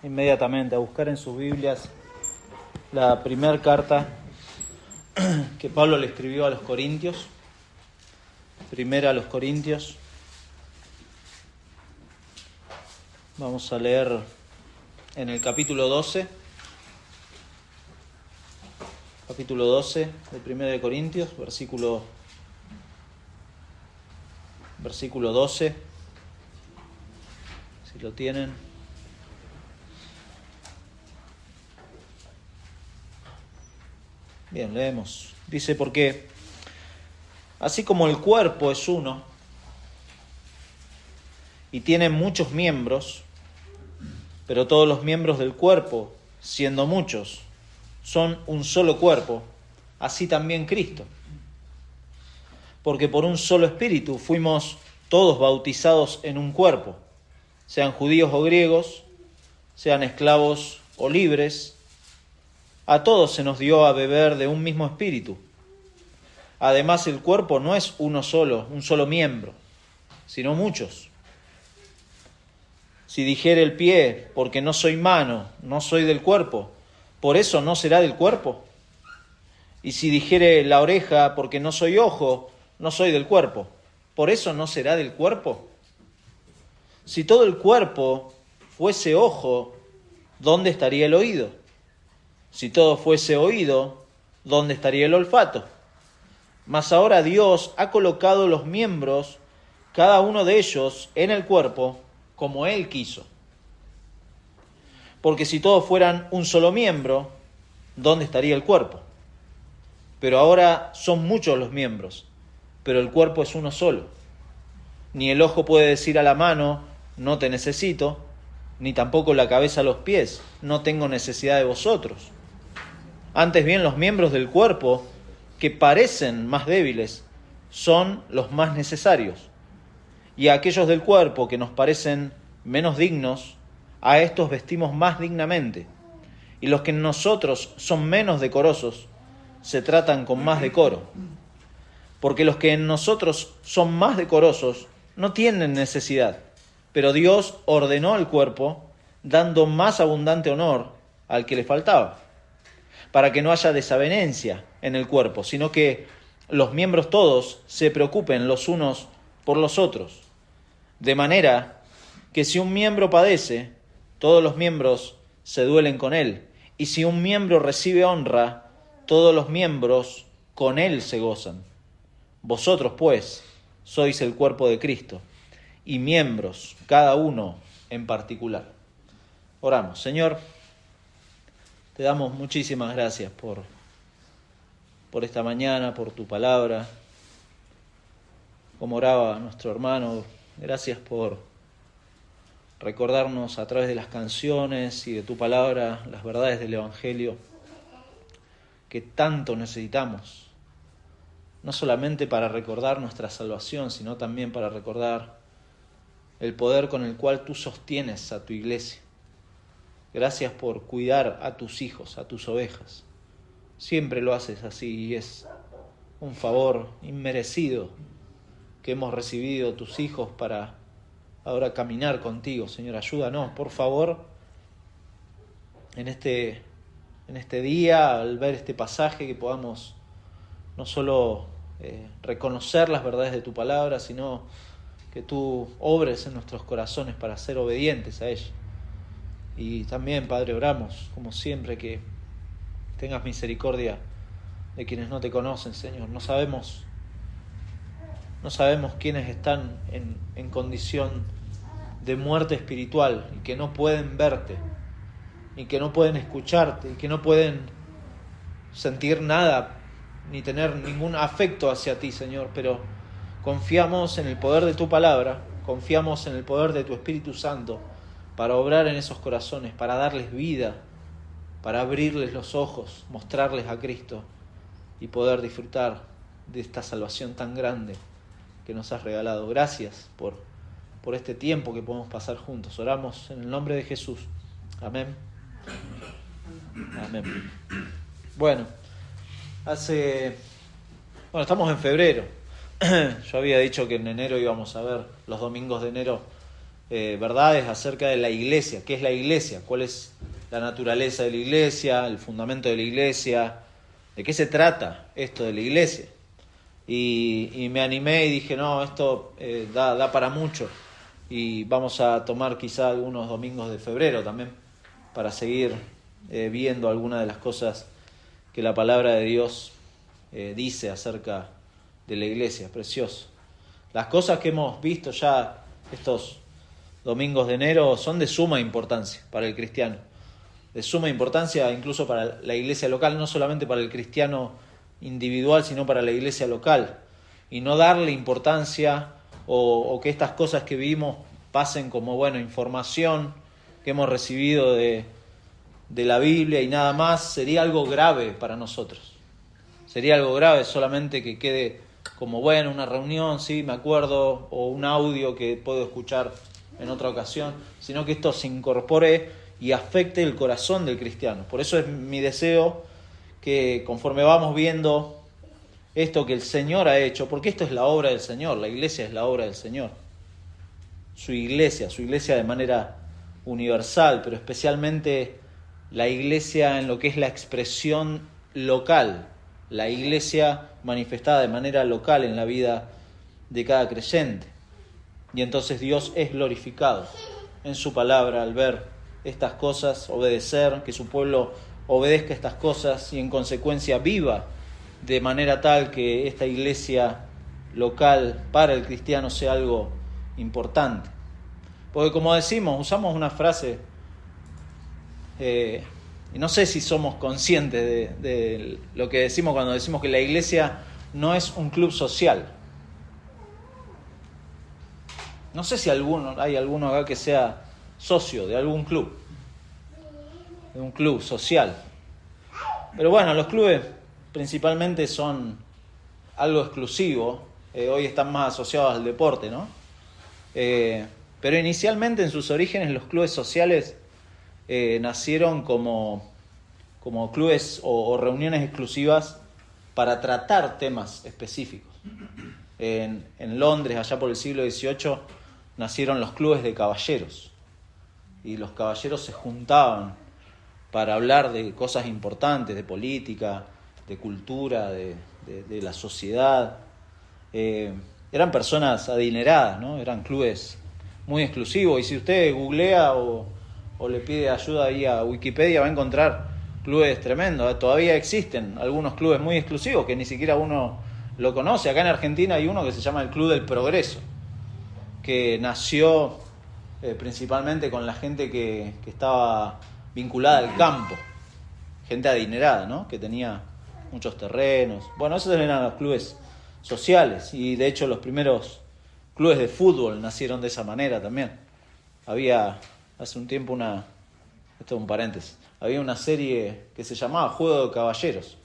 inmediatamente a buscar en sus Biblias la primera carta que Pablo le escribió a los Corintios. Primera a los Corintios. Vamos a leer en el capítulo 12. Capítulo 12 de Primera de Corintios, versículo 12. Si lo tienen. Bien, leemos. Dice, porque así como el cuerpo es uno y tiene muchos miembros, pero todos los miembros del cuerpo, siendo muchos, son un solo cuerpo, así también Cristo. Porque por un solo espíritu fuimos todos bautizados en un cuerpo, sean judíos o griegos, sean esclavos o libres, a todos se nos dio a beber de un mismo espíritu. Además, el cuerpo no es uno solo, un solo miembro, sino muchos. Si dijere el pie, porque no soy mano, no soy del cuerpo, ¿por eso no será del cuerpo? Y si dijere la oreja, porque no soy ojo, no soy del cuerpo, ¿por eso no será del cuerpo? Si todo el cuerpo fuese ojo, ¿dónde estaría el oído? Si todo fuese oído, ¿dónde estaría el olfato? Mas ahora Dios ha colocado los miembros, cada uno de ellos, en el cuerpo, como Él quiso. Porque si todos fueran un solo miembro, ¿dónde estaría el cuerpo? Pero ahora son muchos los miembros, pero el cuerpo es uno solo. Ni el ojo puede decir a la mano, no te necesito, ni tampoco la cabeza a los pies, no tengo necesidad de vosotros. Antes bien, los miembros del cuerpo, que parecen más débiles, son los más necesarios. Y a aquellos del cuerpo que nos parecen menos dignos, a estos vestimos más dignamente. Y los que en nosotros son menos decorosos, se tratan con más decoro. Porque los que en nosotros son más decorosos no tienen necesidad, pero Dios ordenó al cuerpo, dando más abundante honor al que le faltaba, para que no haya desavenencia en el cuerpo, sino que los miembros todos se preocupen los unos por los otros. De manera que si un miembro padece, todos los miembros se duelen con él, y si un miembro recibe honra, todos los miembros con él se gozan. Vosotros, pues, sois el cuerpo de Cristo, y miembros, cada uno en particular. Oramos. Señor, te damos muchísimas gracias por esta mañana, por tu palabra. Como oraba nuestro hermano, gracias por recordarnos a través de las canciones y de tu palabra las verdades del Evangelio que tanto necesitamos, no solamente para recordar nuestra salvación, sino también para recordar el poder con el cual tú sostienes a tu iglesia. Gracias por cuidar a tus hijos, a tus ovejas. Siempre lo haces así y es un favor inmerecido que hemos recibido tus hijos para ahora caminar contigo. Señor, ayúdanos, por favor, en este día, al ver este pasaje, que podamos no solo reconocer las verdades de tu palabra, sino que tú obres en nuestros corazones para ser obedientes a ella. Y también, Padre, oramos, como siempre, que tengas misericordia de quienes no te conocen, Señor. No sabemos quiénes están en condición de muerte espiritual y que no pueden verte, y que no pueden escucharte, y que no pueden sentir nada, ni tener ningún afecto hacia ti, Señor. Pero confiamos en el poder de tu palabra, confiamos en el poder de tu Espíritu Santo para obrar en esos corazones, para darles vida, para abrirles los ojos, mostrarles a Cristo y poder disfrutar de esta salvación tan grande que nos has regalado. Gracias por este tiempo que podemos pasar juntos. Oramos en el nombre de Jesús. Amén. Amén. Bueno, estamos en febrero. Yo había dicho que en enero íbamos a ver los domingos de enero verdades acerca de la iglesia. ¿Qué es la iglesia? ¿Cuál es la naturaleza de la iglesia? ¿El fundamento de la iglesia? ¿De qué se trata esto de la iglesia? Y me animé y dije, no, esto da para mucho. Y vamos a tomar quizá algunos domingos de febrero también para seguir viendo algunas de las cosas que la palabra de Dios dice acerca de la iglesia. Precioso. Las cosas que hemos visto ya estos domingos de enero son de suma importancia para el cristiano, de suma importancia incluso para la iglesia local, no solamente para el cristiano individual, sino para la iglesia local, y no darle importancia o que estas cosas que vimos pasen como, información que hemos recibido de la Biblia y nada más. Sería algo grave para nosotros. Sería algo grave solamente que quede como, una reunión, sí, me acuerdo, o un audio que puedo escuchar en otra ocasión, sino que esto se incorpore y afecte el corazón del cristiano. Por eso es mi deseo que conforme vamos viendo esto que el Señor ha hecho, porque esto es la obra del Señor, la iglesia es la obra del Señor, su iglesia de manera universal, pero especialmente la iglesia en lo que es la expresión local, la iglesia manifestada de manera local en la vida de cada creyente. Y entonces Dios es glorificado en su palabra al ver estas cosas, obedecer, que su pueblo obedezca estas cosas y en consecuencia viva de manera tal que esta iglesia local para el cristiano sea algo importante. Porque como decimos, usamos una frase, y no sé si somos conscientes de lo que decimos cuando decimos que la iglesia no es un club social. No sé si hay alguno acá que sea socio de algún club, de un club social. Pero los clubes principalmente son algo exclusivo. Hoy están más asociados al deporte, ¿no? Pero inicialmente en sus orígenes los clubes sociales nacieron como clubes o reuniones exclusivas para tratar temas específicos. En Londres, allá por el siglo XVIII, nacieron los clubes de caballeros. Y los caballeros se juntaban para hablar de cosas importantes, de política, de cultura, de la sociedad. Eran personas adineradas, ¿no? Eran clubes muy exclusivos. Y si usted googlea o le pide ayuda ahí a Wikipedia, va a encontrar clubes tremendos. Todavía existen algunos clubes muy exclusivos que ni siquiera uno lo conoce. Acá en Argentina hay uno que se llama el Club del Progreso, que nació principalmente con la gente que estaba vinculada al campo, gente adinerada, ¿no? Que tenía muchos terrenos. Esos eran los clubes sociales, y de hecho los primeros clubes de fútbol nacieron de esa manera también. Había hace un tiempo esto es un paréntesis, había una serie que se llamaba Juego de Caballeros,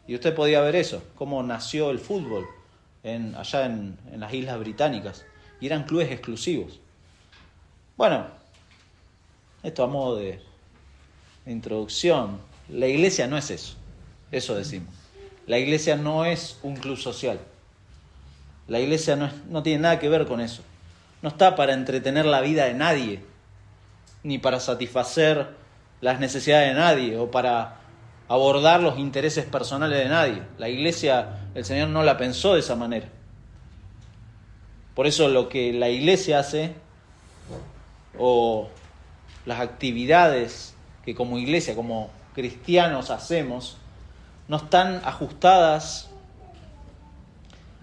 y usted podía ver eso, cómo nació el fútbol allá en las Islas Británicas, y eran clubes exclusivos. Esto a modo de introducción. La iglesia no es eso decimos. La iglesia no es un club social. La iglesia no tiene nada que ver con eso. No está para entretener la vida de nadie, ni para satisfacer las necesidades de nadie o para abordar los intereses personales de nadie. La iglesia, el Señor no la pensó de esa manera. Por eso lo que la iglesia hace, o las actividades que como iglesia, como cristianos hacemos, no están ajustadas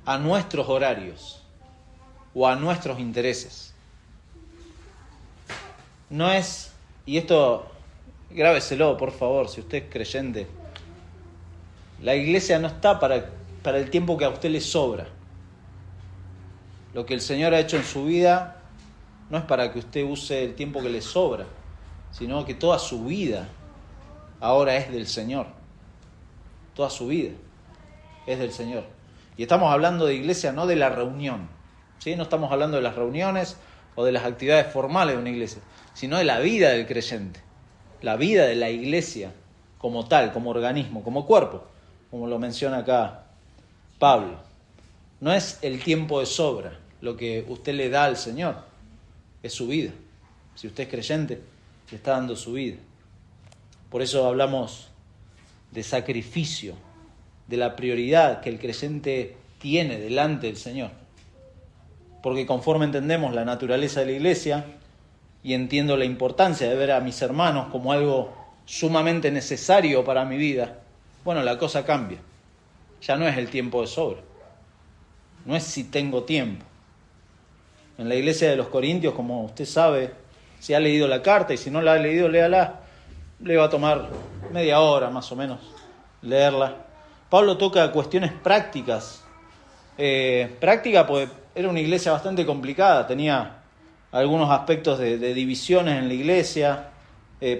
a nuestros horarios o a nuestros intereses. No es, y esto grábeselo por favor si usted es creyente, la iglesia no está para el tiempo que a usted le sobra. Lo que el Señor ha hecho en su vida no es para que usted use el tiempo que le sobra, sino que toda su vida ahora es del Señor. Toda su vida es del Señor. Y estamos hablando de iglesia, no de la reunión, ¿sí? No estamos hablando de las reuniones o de las actividades formales de una iglesia, sino de la vida del creyente, la vida de la iglesia como tal, como organismo, como cuerpo, como lo menciona acá Pablo. No es el tiempo de sobra lo que usted le da al Señor, es su vida. Si usted es creyente, le está dando su vida. Por eso hablamos de sacrificio, de la prioridad que el creyente tiene delante del Señor. Porque conforme entendemos la naturaleza de la iglesia y entiendo la importancia de ver a mis hermanos como algo sumamente necesario para mi vida, bueno, la cosa cambia. Ya no es el tiempo de sobra. No es si tengo tiempo. En la iglesia de los Corintios, como usted sabe, si ha leído la carta y si no la ha leído, léala. Le va a tomar media hora más o menos leerla. Pablo toca cuestiones prácticas. Práctica porque era una iglesia bastante complicada, tenía algunos aspectos de divisiones en la iglesia,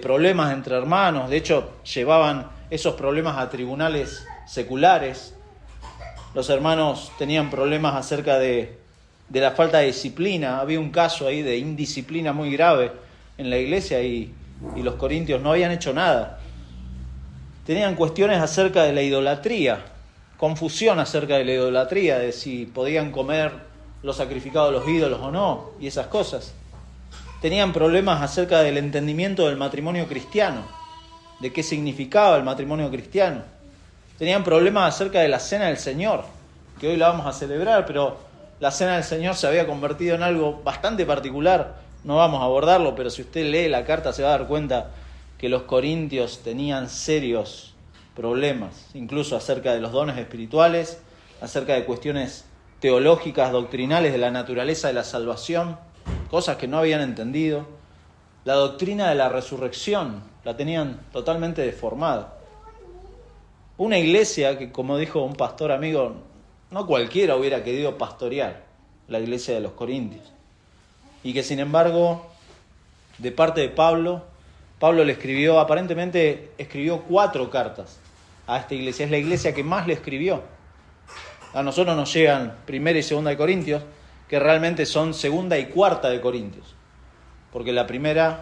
problemas entre hermanos. De hecho, llevaban esos problemas a tribunales seculares. Los hermanos tenían problemas acerca de la falta de disciplina. Había un caso ahí de indisciplina muy grave en la iglesia y los corintios no habían hecho nada. Tenían cuestiones acerca de la idolatría, confusión acerca de la idolatría, de si podían comer los sacrificados de los ídolos o no, y esas cosas. Tenían problemas acerca del entendimiento del matrimonio cristiano, de qué significaba el matrimonio cristiano. Tenían problemas acerca de la Cena del Señor, que hoy la vamos a celebrar, pero la Cena del Señor se había convertido en algo bastante particular. No vamos a abordarlo, pero si usted lee la carta se va a dar cuenta que los corintios tenían serios problemas, incluso acerca de los dones espirituales, acerca de cuestiones teológicas, doctrinales de la naturaleza de la salvación, cosas que no habían entendido. La doctrina de la resurrección la tenían totalmente deformada. Una iglesia que, como dijo un pastor amigo, no cualquiera hubiera querido pastorear la iglesia de los Corintios. Y que sin embargo, de parte de Pablo le escribió, aparentemente escribió 4 cartas a esta iglesia. Es la iglesia que más le escribió. A nosotros nos llegan 1 y 2 de Corintios, que realmente son 2 y 4 de Corintios. Porque la 1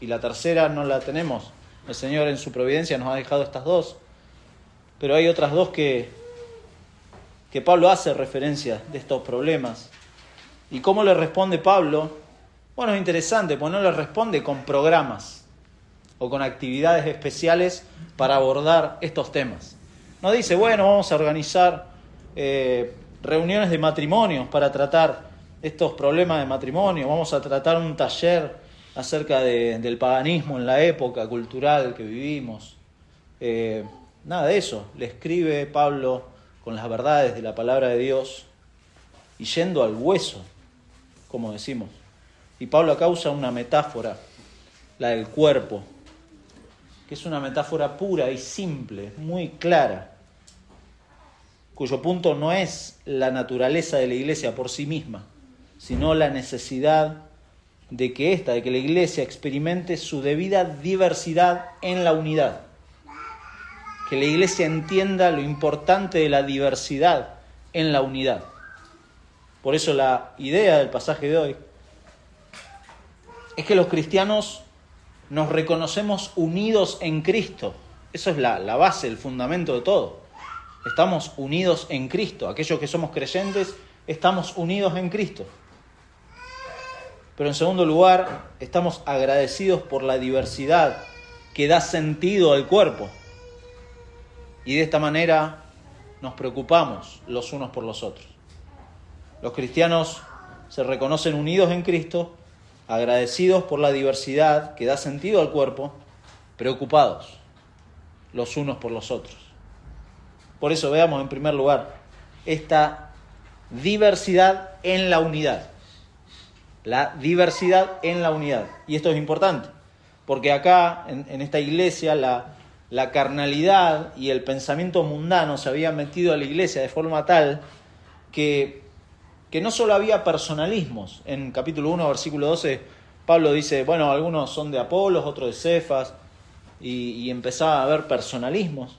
y la 3 no la tenemos. El Señor en su providencia nos ha dejado estas 2. Pero hay otras 2 que Pablo hace referencia de estos problemas. ¿Y cómo le responde Pablo? Bueno, es interesante, porque no le responde con programas o con actividades especiales para abordar estos temas. No dice, bueno, vamos a organizar reuniones de matrimonios para tratar estos problemas de matrimonio, vamos a tratar un taller acerca del paganismo en la época cultural que vivimos. Nada de eso. Le escribe Pablo con las verdades de la palabra de Dios y yendo al hueso, como decimos. Y Pablo acá usa una metáfora, la del cuerpo, que es una metáfora pura y simple, muy clara, cuyo punto no es la naturaleza de la iglesia por sí misma, sino la necesidad de que la iglesia experimente su debida diversidad en la unidad. Que la iglesia entienda lo importante de la diversidad en la unidad. Por eso la idea del pasaje de hoy es que los cristianos nos reconocemos unidos en Cristo. Eso es la base, el fundamento de todo. Estamos unidos en Cristo. Aquellos que somos creyentes, estamos unidos en Cristo. Pero en segundo lugar, estamos agradecidos por la diversidad que da sentido al cuerpo. Y de esta manera nos preocupamos los unos por los otros. Los cristianos se reconocen unidos en Cristo, agradecidos por la diversidad que da sentido al cuerpo, preocupados los unos por los otros. Por eso veamos en primer lugar esta diversidad en la unidad. La diversidad en la unidad. Y esto es importante, porque acá en esta iglesia la carnalidad y el pensamiento mundano se habían metido a la iglesia de forma tal que no solo había personalismos. En capítulo 1, versículo 12, Pablo dice, bueno, algunos son de Apolos, otros de Cefas, y empezaba a haber personalismos.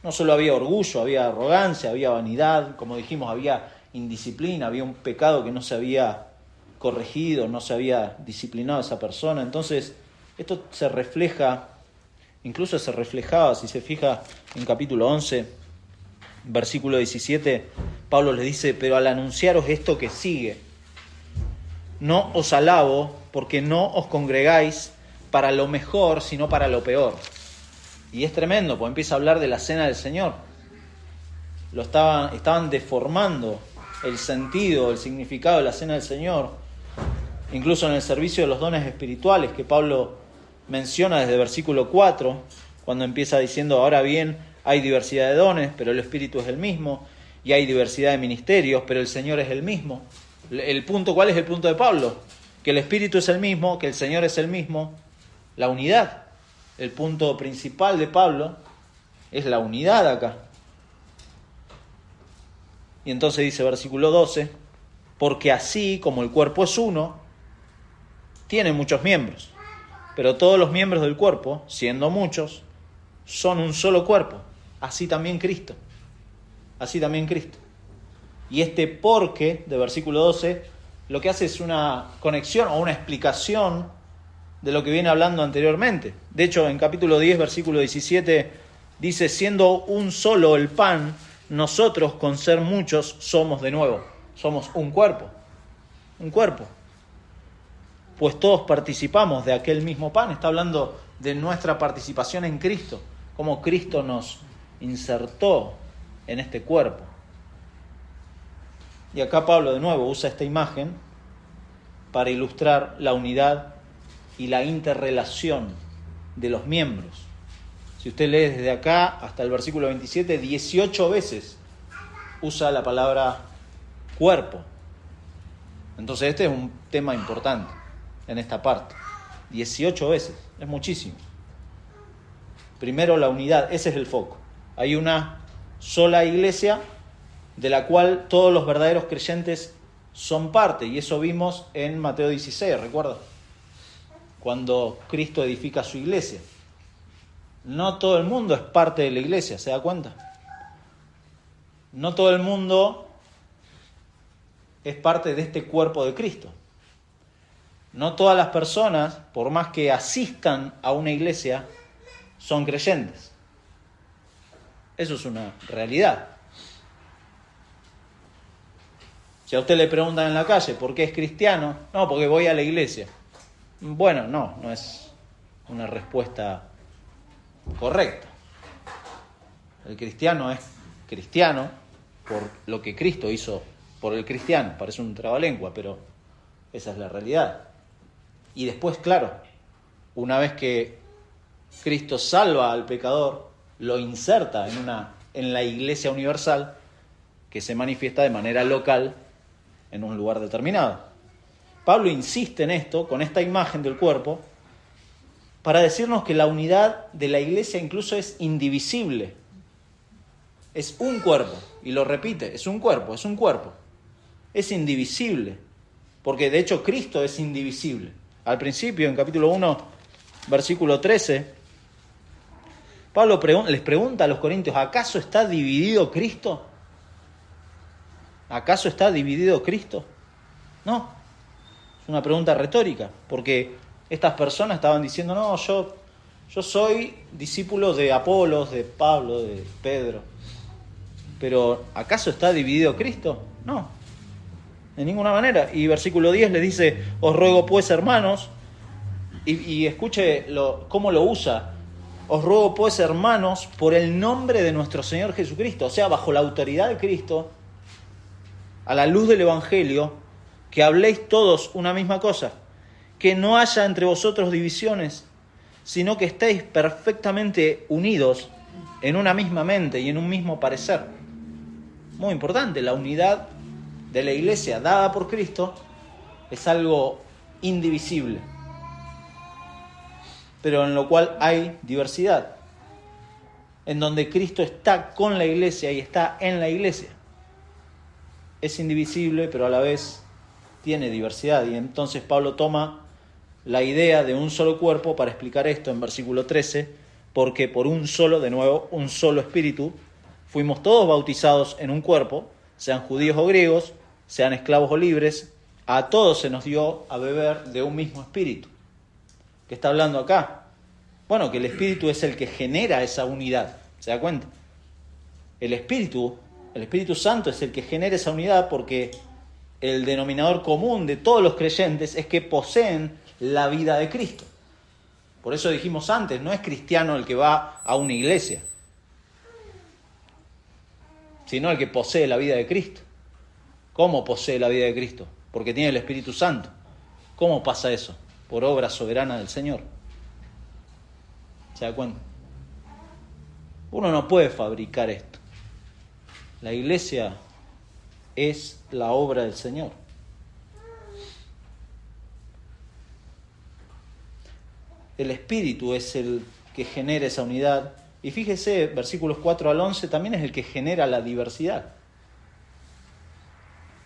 No solo había orgullo, había arrogancia, había vanidad, como dijimos, había indisciplina, había un pecado que no se había corregido, no se había disciplinado a esa persona. Entonces, esto se refleja, incluso se reflejaba, si se fija, en capítulo 11, versículo 17, Pablo les dice, pero al anunciaros esto que sigue, no os alabo porque no os congregáis para lo mejor, sino para lo peor. Y es tremendo, porque empieza a hablar de la cena del Señor. Estaban deformando el sentido, el significado de la cena del Señor, incluso en el servicio de los dones espirituales que Pablo menciona desde versículo 4, cuando empieza diciendo, ahora bien, hay diversidad de dones, pero el Espíritu es el mismo, y hay diversidad de ministerios, pero el Señor es el mismo. ¿Cuál es el punto de Pablo? Que el Espíritu es el mismo, que el Señor es el mismo, la unidad. El punto principal de Pablo es la unidad acá. Y entonces dice versículo 12, porque así como el cuerpo es uno, tiene muchos miembros, pero todos los miembros del cuerpo, siendo muchos, son un solo cuerpo. Así también Cristo. Así también Cristo. Y este porque de versículo 12 lo que hace es una conexión o una explicación de lo que viene hablando anteriormente. De hecho, en capítulo 10, versículo 17, dice, siendo un solo el pan, nosotros con ser muchos somos de nuevo. Somos un cuerpo. Un cuerpo. Pues todos participamos de aquel mismo pan. Está hablando de nuestra participación en Cristo. Cómo Cristo nos insertó en este cuerpo. Y acá Pablo de nuevo usa esta imagen para ilustrar la unidad y la interrelación de los miembros. Si usted lee desde acá hasta el versículo 27, 18 veces usa la palabra cuerpo. Entonces este es un tema importante en esta parte. 18 veces, es muchísimo. Primero la unidad, ese es el foco. Hay una sola iglesia de la cual todos los verdaderos creyentes son parte, y eso vimos en Mateo 16, ¿recuerda? Cuando Cristo edifica su iglesia. No todo el mundo es parte de la iglesia, ¿se da cuenta? No todo el mundo es parte de este cuerpo de Cristo. No todas las personas, por más que asistan a una iglesia, son creyentes. Eso es una realidad. Si a usted le preguntan en la calle, ¿por qué es cristiano? No, porque voy a la iglesia. Bueno, no es una respuesta correcta. El cristiano es cristiano por lo que Cristo hizo por el cristiano. Parece un trabalengua, pero esa es la realidad. Y después, claro, una vez que Cristo salva al pecador, lo inserta en la iglesia universal que se manifiesta de manera local en un lugar determinado. Pablo insiste en esto, con esta imagen del cuerpo, para decirnos que la unidad de la iglesia incluso es indivisible. Es un cuerpo, y lo repite, es un cuerpo. Es indivisible, porque de hecho Cristo es indivisible. Al principio, en capítulo 1, versículo 13, Pablo les pregunta a los corintios, ¿acaso está dividido Cristo? ¿Acaso está dividido Cristo? No, es una pregunta retórica, porque estas personas estaban diciendo, no, yo soy discípulo de Apolos, de Pablo, de Pedro, pero ¿acaso está dividido Cristo? No, de ninguna manera. Y versículo 10 les dice, os ruego pues, hermanos, y escuche cómo lo usa, os ruego pues, hermanos, por el nombre de nuestro Señor Jesucristo, o sea, bajo la autoridad de Cristo, a la luz del Evangelio, que habléis todos una misma cosa, que no haya entre vosotros divisiones, sino que estéis perfectamente unidos en una misma mente y en un mismo parecer. Muy importante, la unidad de la iglesia dada por Cristo es algo indivisible, pero en lo cual hay diversidad, en donde Cristo está con la iglesia y está en la iglesia. Es indivisible, pero a la vez tiene diversidad. Y entonces Pablo toma la idea de un solo cuerpo para explicar esto en versículo 13, porque por un solo espíritu, fuimos todos bautizados en un cuerpo, sean judíos o griegos, sean esclavos o libres, a todos se nos dio a beber de un mismo espíritu. ¿Qué está hablando acá? Bueno, que el espíritu es el que genera esa unidad, ¿se da cuenta? El Espíritu Santo es el que genera esa unidad, porque el denominador común de todos los creyentes es que poseen la vida de Cristo. Por eso dijimos antes, no es cristiano el que va a una iglesia, sino el que posee la vida de Cristo. ¿Cómo posee la vida de Cristo? Porque tiene el Espíritu Santo. ¿Cómo pasa eso? Por obra soberana del Señor. ¿Se da cuenta? Uno no puede fabricar esto. La iglesia es la obra del Señor. El Espíritu es el que genera esa unidad. Y fíjese, versículos 4 al 11 también es el que genera la diversidad.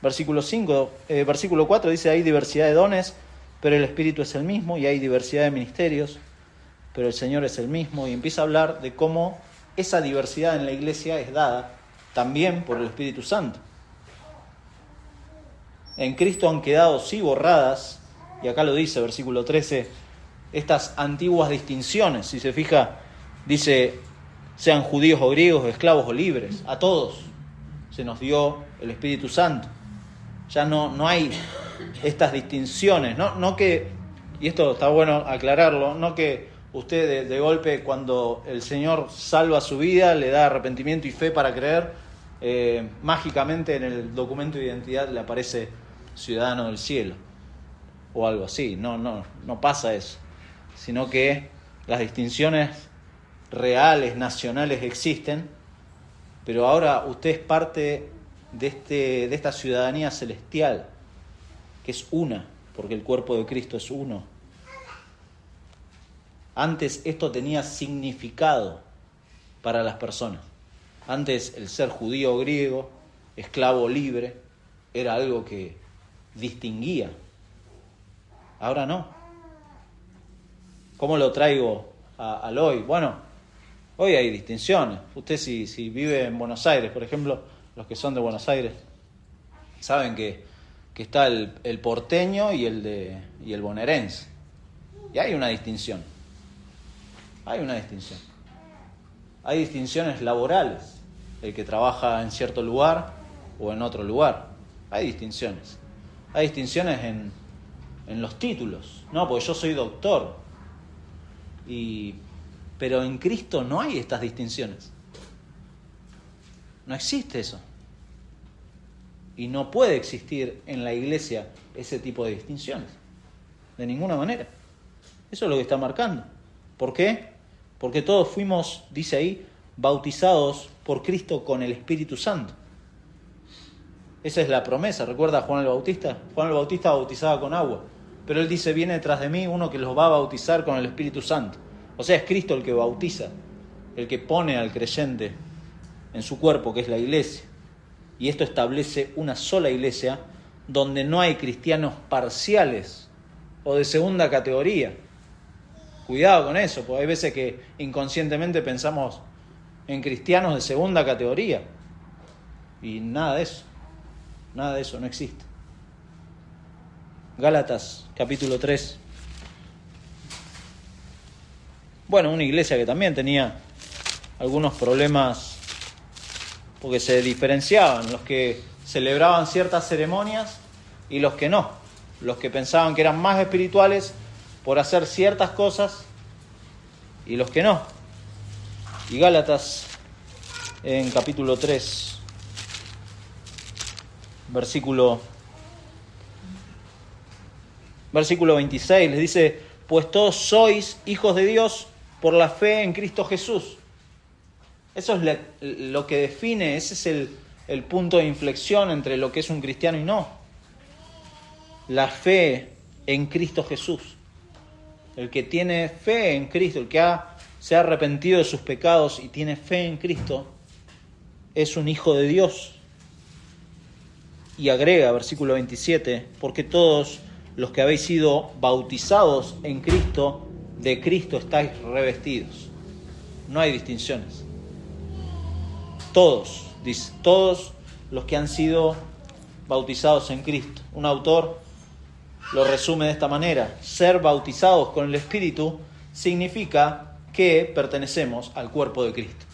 Versículo 4 dice, hay diversidad de dones, pero el Espíritu es el mismo, y hay diversidad de ministerios, pero el Señor es el mismo. Y empieza a hablar de cómo esa diversidad en la iglesia es dada también por el Espíritu Santo. En Cristo han quedado, sí, borradas, y acá lo dice, versículo 13, estas antiguas distinciones. Si se fija, dice, sean judíos o griegos, esclavos o libres, a todos se nos dio el Espíritu Santo. Ya no hay estas distinciones, no que, y esto está bueno aclararlo, no que usted de golpe cuando el Señor salva su vida, le da arrepentimiento y fe para creer, mágicamente en el documento de identidad le aparece ciudadano del cielo o algo así. No pasa eso, sino que las distinciones reales, nacionales existen, pero ahora usted es parte de esta ciudadanía celestial, que es una, porque el cuerpo de Cristo es uno. Antes esto tenía significado para las personas. Antes el ser judío o griego, esclavo o libre, era algo que distinguía. Ahora no. ¿Cómo lo traigo al hoy? Bueno, hoy hay distinciones. Usted si vive en Buenos Aires, por ejemplo, los que son de Buenos Aires, saben que está el porteño y el bonaerense. Y hay una distinción. Hay una distinción. Hay distinciones laborales. El que trabaja en cierto lugar o en otro lugar. Hay distinciones. Hay distinciones en los títulos. No, porque yo soy doctor. Pero en Cristo no hay estas distinciones. No existe eso. Y no puede existir en la iglesia ese tipo de distinciones. De ninguna manera. Eso es lo que está marcando. ¿Por qué? Porque todos fuimos, dice ahí, bautizados por Cristo con el Espíritu Santo. Esa es la promesa. ¿Recuerda a Juan el Bautista? Juan el Bautista bautizaba con agua. Pero él dice, viene detrás de mí uno que los va a bautizar con el Espíritu Santo. O sea, es Cristo el que bautiza, el que pone al creyente en su cuerpo, que es la iglesia. Y esto establece una sola iglesia donde no hay cristianos parciales o de segunda categoría. Cuidado con eso, porque hay veces que inconscientemente pensamos en cristianos de segunda categoría. Y nada de eso no existe. Gálatas, capítulo 3. Bueno, una iglesia que también tenía algunos problemas porque se diferenciaban los que celebraban ciertas ceremonias y los que no. Los que pensaban que eran más espirituales por hacer ciertas cosas y los que no. Y Gálatas, en capítulo 3, versículo 26, les dice, pues todos sois hijos de Dios por la fe en Cristo Jesús. Eso es lo que define, ese es el punto de inflexión entre lo que es un cristiano y no. La fe en Cristo Jesús. El que tiene fe en Cristo, el que se ha arrepentido de sus pecados y tiene fe en Cristo, es un hijo de Dios. Y agrega, versículo 27, porque todos los que habéis sido bautizados en Cristo, de Cristo estáis revestidos. No hay distinciones. Todos, dice, todos los que han sido bautizados en Cristo. Un autor lo resume de esta manera: ser bautizados con el Espíritu significa que pertenecemos al cuerpo de Cristo.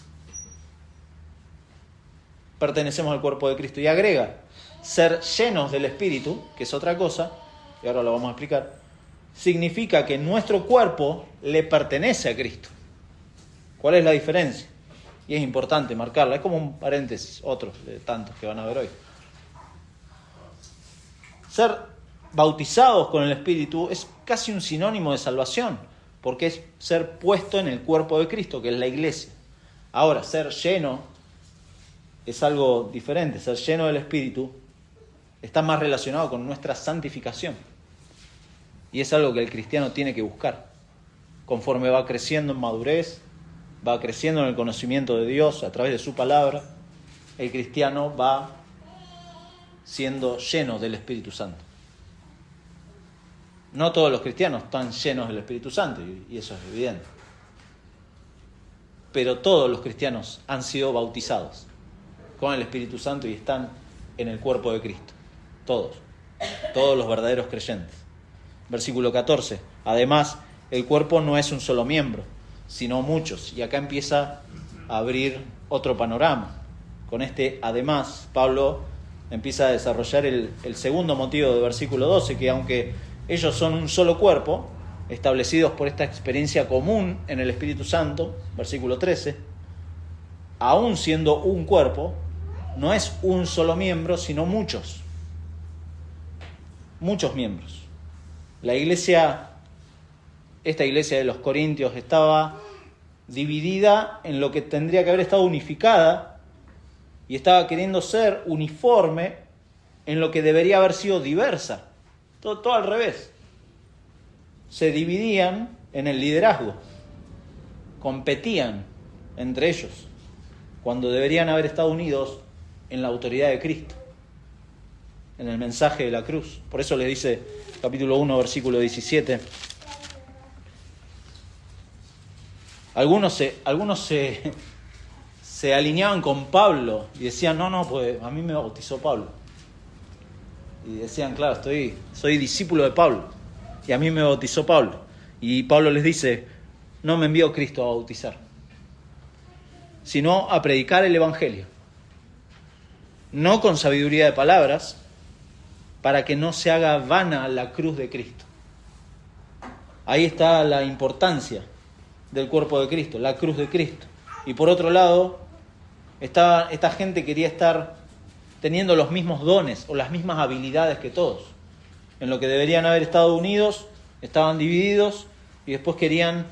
Pertenecemos al cuerpo de Cristo. Y agrega, ser llenos del Espíritu, que es otra cosa, y ahora lo vamos a explicar, significa que nuestro cuerpo le pertenece a Cristo. ¿Cuál es la diferencia? Y es importante marcarla, es como un paréntesis, otro de tantos que van a ver hoy. Ser bautizados con el Espíritu es casi un sinónimo de salvación, porque es ser puesto en el cuerpo de Cristo, que es la iglesia. Ahora, ser lleno es algo diferente. Ser lleno del Espíritu está más relacionado con nuestra santificación. Y es algo que el cristiano tiene que buscar. Conforme va creciendo en madurez, va creciendo en el conocimiento de Dios a través de su palabra, el cristiano va siendo lleno del Espíritu Santo. No todos los cristianos están llenos del Espíritu Santo, y eso es evidente. Pero todos los cristianos han sido bautizados con el Espíritu Santo y están en el cuerpo de Cristo. Todos los verdaderos creyentes. Versículo 14. Además, el cuerpo no es un solo miembro, sino muchos. Y acá empieza a abrir otro panorama. Con este además, Pablo empieza a desarrollar el segundo motivo del versículo 12, que aunque ellos son un solo cuerpo, establecidos por esta experiencia común en el Espíritu Santo, versículo 13, aún siendo un cuerpo, no es un solo miembro, sino muchos miembros. La iglesia, esta iglesia de los Corintios, estaba dividida en lo que tendría que haber estado unificada y estaba queriendo ser uniforme en lo que debería haber sido diversa. Todo al revés. Se dividían en el liderazgo, competían entre ellos, cuando deberían haber estado unidos en la autoridad de Cristo, en el mensaje de la cruz. Por eso les dice capítulo 1, versículo 17. Algunos se alineaban con Pablo y decían, no, pues a mí me bautizó Pablo. Y decían, claro, soy discípulo de Pablo y a mí me bautizó Pablo. Y Pablo les dice, no me envió Cristo a bautizar, sino a predicar el Evangelio. No con sabiduría de palabras, para que no se haga vana la cruz de Cristo. Ahí está la importancia del cuerpo de Cristo, la cruz de Cristo. Y por otro lado, esta gente quería estar teniendo los mismos dones o las mismas habilidades que todos. En lo que deberían haber estado unidos, estaban divididos y después querían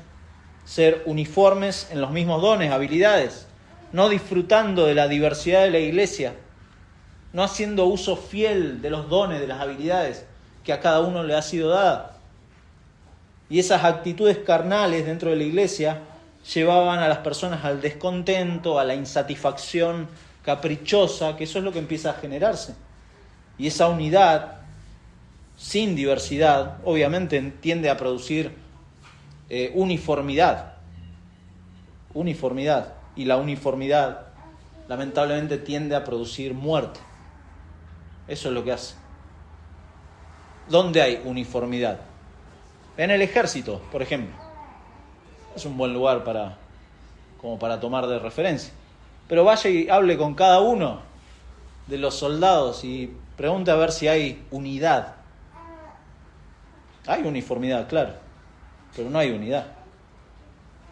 ser uniformes en los mismos dones, habilidades, no disfrutando de la diversidad de la iglesia, no haciendo uso fiel de los dones, de las habilidades que a cada uno le ha sido dada. Y esas actitudes carnales dentro de la iglesia llevaban a las personas al descontento, a la insatisfacción caprichosa, que eso es lo que empieza a generarse. Y esa unidad sin diversidad obviamente tiende a producir uniformidad. Y la uniformidad lamentablemente tiende a producir muerte. Eso es lo que hace. ¿Dónde hay uniformidad? En el ejército, por ejemplo. Es un buen lugar como para tomar de referencia. Pero vaya y hable con cada uno de los soldados y pregunte a ver si hay unidad. Hay uniformidad, claro, pero no hay unidad.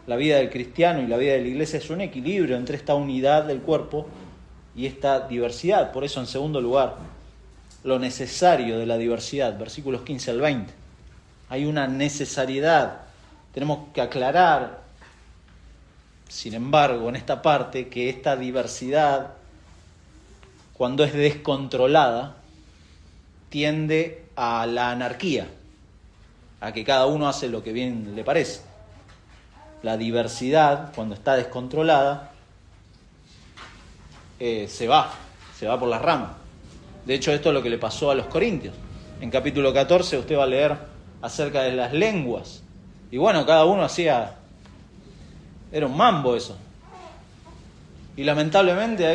La vida del cristiano y la vida de la iglesia es un equilibrio entre esta unidad del cuerpo y esta diversidad. Por eso, en segundo lugar, lo necesario de la diversidad, versículos 15 al 20. Hay una necesariedad. Tenemos que aclarar, sin embargo, en esta parte, que esta diversidad, cuando es descontrolada, tiende a la anarquía, a que cada uno hace lo que bien le parece. La diversidad, cuando está descontrolada, se va por las ramas. De hecho, esto es lo que le pasó a los corintios. En capítulo 14 usted va a leer acerca de las lenguas. Y bueno, cada uno hacía... Era un mambo eso. Y lamentablemente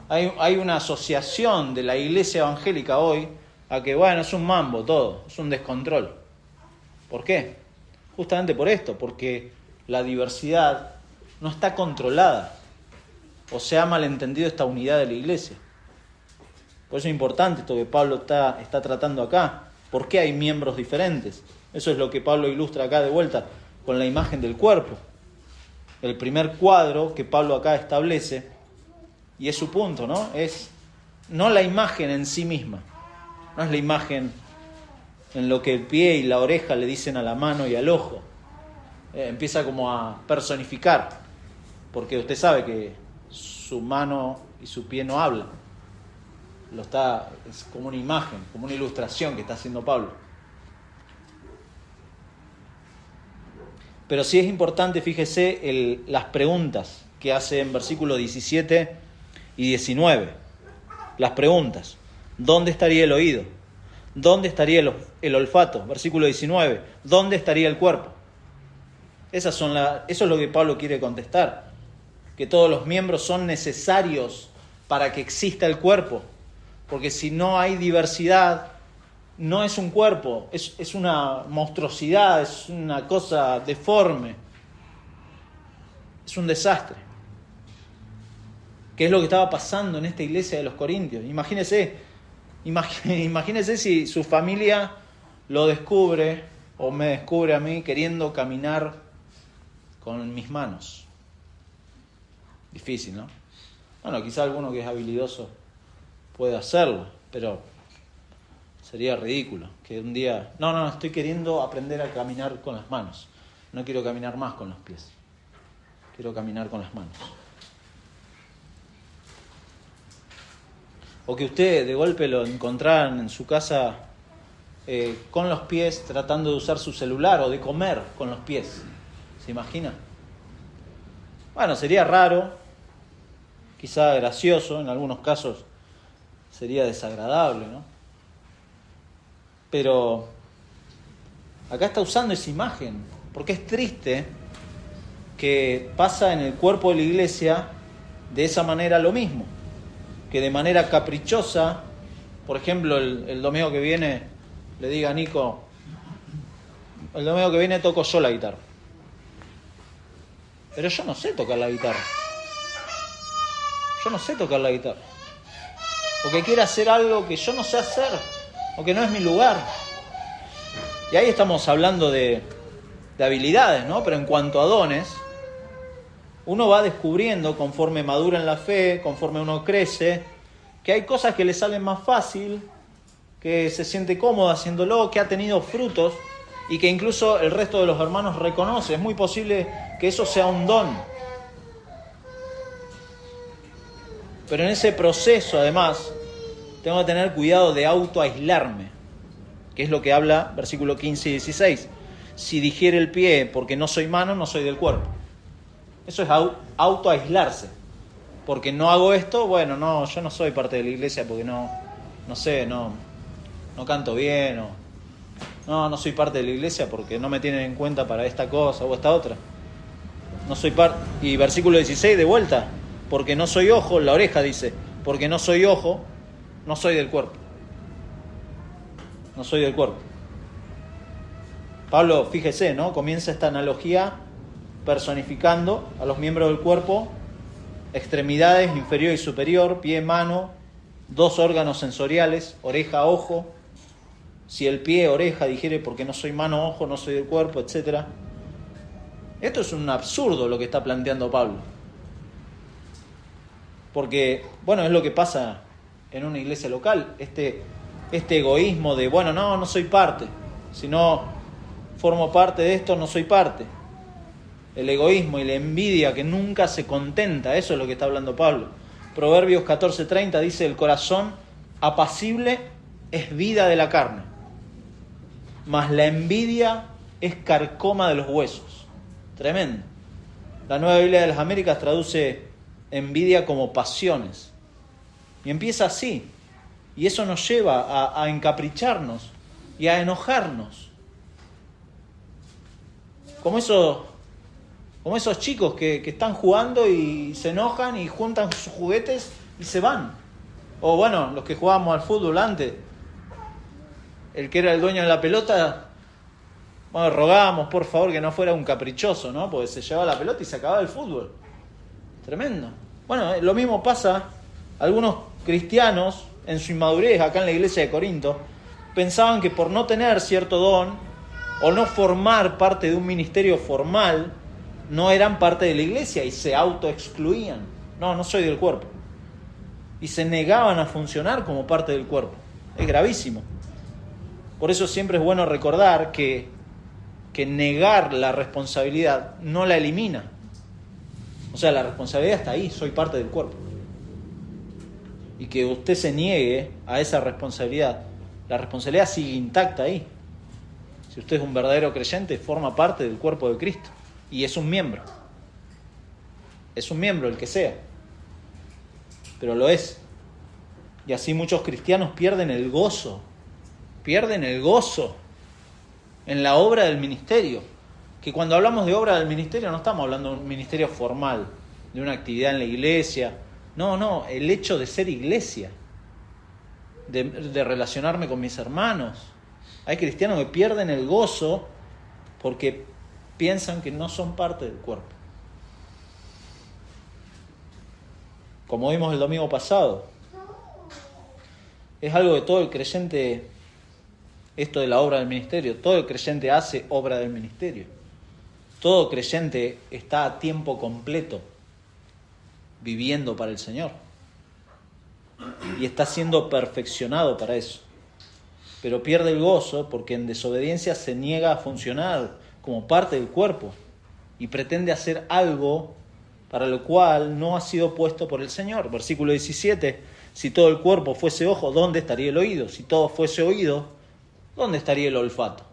hay una asociación de la iglesia evangélica hoy a que, bueno, es un mambo todo, es un descontrol. ¿Por qué? Justamente por esto, porque la diversidad no está controlada o se ha malentendido esta unidad de la iglesia. Por eso es importante esto que Pablo está tratando acá, ¿Por qué hay miembros diferentes? Eso es lo que Pablo ilustra acá de vuelta con la imagen del cuerpo. El primer cuadro que Pablo acá establece, y es su punto, ¿no? Es no la imagen en sí misma, no es la imagen en lo que el pie y la oreja le dicen a la mano y al ojo. Empieza como a personificar, porque usted sabe que su mano y su pie no hablan. Es como una imagen, como una ilustración que está haciendo Pablo. Pero sí es importante, fíjese, las preguntas que hace en versículos 17 y 19. Las preguntas. ¿Dónde estaría el oído? ¿Dónde estaría el olfato? Versículo 19. ¿Dónde estaría el cuerpo? Eso es lo que Pablo quiere contestar. Que todos los miembros son necesarios para que exista el cuerpo. Porque si no hay diversidad, no es un cuerpo, es una monstruosidad, es una cosa deforme. Es un desastre. ¿Qué es lo que estaba pasando en esta iglesia de los Corintios? Imagínese si su familia lo descubre o me descubre a mí queriendo caminar con mis manos. Difícil, ¿no? Bueno, quizá alguno que es habilidoso puede hacerlo, pero sería ridículo que un día... No, estoy queriendo aprender a caminar con las manos. No quiero caminar más con los pies. Quiero caminar con las manos. O que usted de golpe lo encontraran en su casa con los pies tratando de usar su celular o de comer con los pies. ¿Se imagina? Bueno, sería raro, quizá gracioso, en algunos casos sería desagradable, ¿no? Pero acá está usando esa imagen, porque es triste que pasa en el cuerpo de la iglesia de esa manera lo mismo. Que de manera caprichosa, por ejemplo, el domingo que viene le diga a Nico, el domingo que viene toco yo la guitarra. Pero yo no sé tocar la guitarra. Yo no sé tocar la guitarra. O que quiera hacer algo que yo no sé hacer, o que no es mi lugar. Y ahí estamos hablando de habilidades, ¿no? Pero en cuanto a dones, uno va descubriendo conforme madura en la fe, conforme uno crece, que hay cosas que le salen más fácil, que se siente cómodo haciéndolo, que ha tenido frutos y que incluso el resto de los hermanos reconoce. Es muy posible que eso sea un don. Pero en ese proceso, además, tengo que tener cuidado de autoaislarme, que es lo que habla versículo 15 y 16. Si dijere el pie, porque no soy mano, no soy del cuerpo. Eso es autoaislarse. Porque no hago esto, bueno, no, yo no soy parte de la iglesia porque no sé, no canto bien, no soy parte de la iglesia porque no me tienen en cuenta para esta cosa o esta otra. No soy parte. Y versículo 16 de vuelta, porque no soy ojo, la oreja dice, porque no soy ojo, no soy del cuerpo. No soy del cuerpo. Pablo, fíjese, ¿no? Comienza esta analogía personificando a los miembros del cuerpo, extremidades inferior y superior, pie, mano, dos órganos sensoriales, oreja, ojo. Si el pie, oreja, dijere porque no soy mano, ojo, no soy del cuerpo, etc. Esto es un absurdo lo que está planteando Pablo. Porque, bueno, es lo que pasa en una iglesia local, este egoísmo de, bueno, no soy parte, si no formo parte de esto, no soy parte. El egoísmo y la envidia que nunca se contenta, eso es lo que está hablando Pablo. Proverbios 14:30 dice, el corazón apacible es vida de la carne, mas la envidia es carcoma de los huesos. Tremendo. La Nueva Biblia de las Américas traduce envidia como pasiones. Y empieza así. Y eso nos lleva a encapricharnos y a enojarnos. Como esos chicos que están jugando y se enojan y juntan sus juguetes y se van. O bueno, los que jugábamos al fútbol antes, el que era el dueño de la pelota, bueno, rogábamos por favor que no fuera un caprichoso, ¿no? Porque se llevaba la pelota y se acababa el fútbol. Tremendo. Bueno, lo mismo pasa a algunos cristianos en su inmadurez acá en la iglesia de Corinto, pensaban que por no tener cierto don o no formar parte de un ministerio formal, no eran parte de la iglesia y se autoexcluían. No, no soy del cuerpo. Y se negaban a funcionar como parte del cuerpo. Es gravísimo. Por eso siempre es bueno recordar que negar la responsabilidad no la elimina. O sea, la responsabilidad está ahí, soy parte del cuerpo. Y que usted se niegue a esa responsabilidad, la responsabilidad sigue intacta ahí. Si usted es un verdadero creyente, forma parte del cuerpo de Cristo. Y es un miembro. Es un miembro, el que sea. Pero lo es. Y así muchos cristianos pierden el gozo. Pierden el gozo en la obra del ministerio. Que cuando hablamos de obra del ministerio no estamos hablando de un ministerio formal, de una actividad en la iglesia. No, el hecho de ser iglesia. De relacionarme con mis hermanos. Hay cristianos que pierden el gozo porque piensan que no son parte del cuerpo. Como vimos el domingo pasado, es algo de todo el creyente, esto de la obra del ministerio. Todo el creyente hace obra del ministerio. Todo creyente está a tiempo completo viviendo para el Señor. Y está siendo perfeccionado para eso. Pero pierde el gozo porque en desobediencia se niega a funcionar como parte del cuerpo y pretende hacer algo para lo cual no ha sido puesto por el Señor. Versículo 17, si todo el cuerpo fuese ojo, ¿dónde estaría el oído? Si todo fuese oído, ¿dónde estaría el olfato?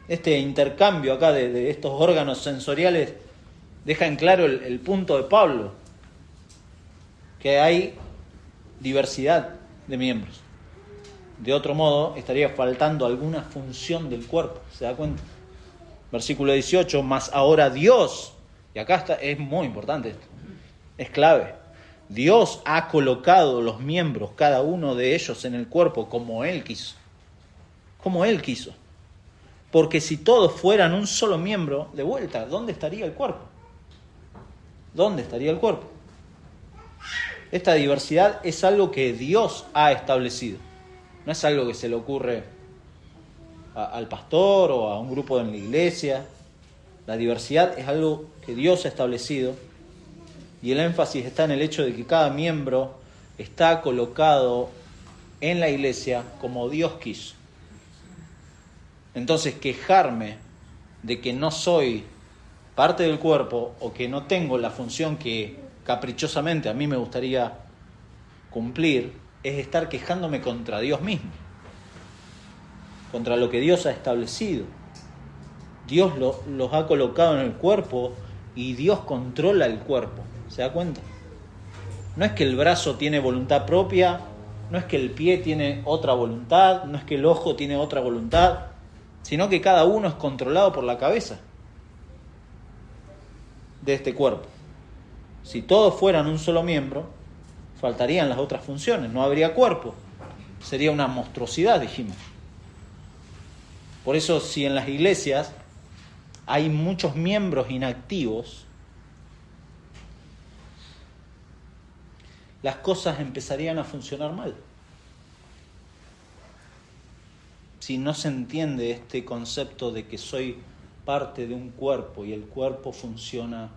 Este intercambio acá de estos órganos sensoriales deja en claro el punto de Pablo, que hay diversidad de miembros. De otro modo, estaría faltando alguna función del cuerpo. ¿Se da cuenta? Versículo 18, mas ahora Dios, y acá es muy importante esto, es clave. Dios ha colocado los miembros, cada uno de ellos, en el cuerpo como Él quiso. Como Él quiso. Porque si todos fueran un solo miembro, de vuelta, ¿dónde estaría el cuerpo? ¿Dónde estaría el cuerpo? Esta diversidad es algo que Dios ha establecido. No es algo que se le ocurre al pastor o a un grupo en la iglesia. La diversidad es algo que Dios ha establecido y el énfasis está en el hecho de que cada miembro está colocado en la iglesia como Dios quiso. Entonces, quejarme de que no soy parte del cuerpo o que no tengo la función que caprichosamente a mí me gustaría cumplir, es estar quejándome contra Dios mismo, contra lo que Dios ha establecido. Dios los ha colocado en el cuerpo y Dios controla el cuerpo. ¿Se da cuenta? No es que el brazo tiene voluntad propia, no es que el pie tiene otra voluntad, no es que el ojo tiene otra voluntad, sino que cada uno es controlado por la cabeza de este cuerpo. Si todos fueran un solo miembro, faltarían las otras funciones, no habría cuerpo. Sería una monstruosidad, dijimos. Por eso, si en las iglesias hay muchos miembros inactivos, las cosas empezarían a funcionar mal. Si no se entiende este concepto de que soy parte de un cuerpo y el cuerpo funciona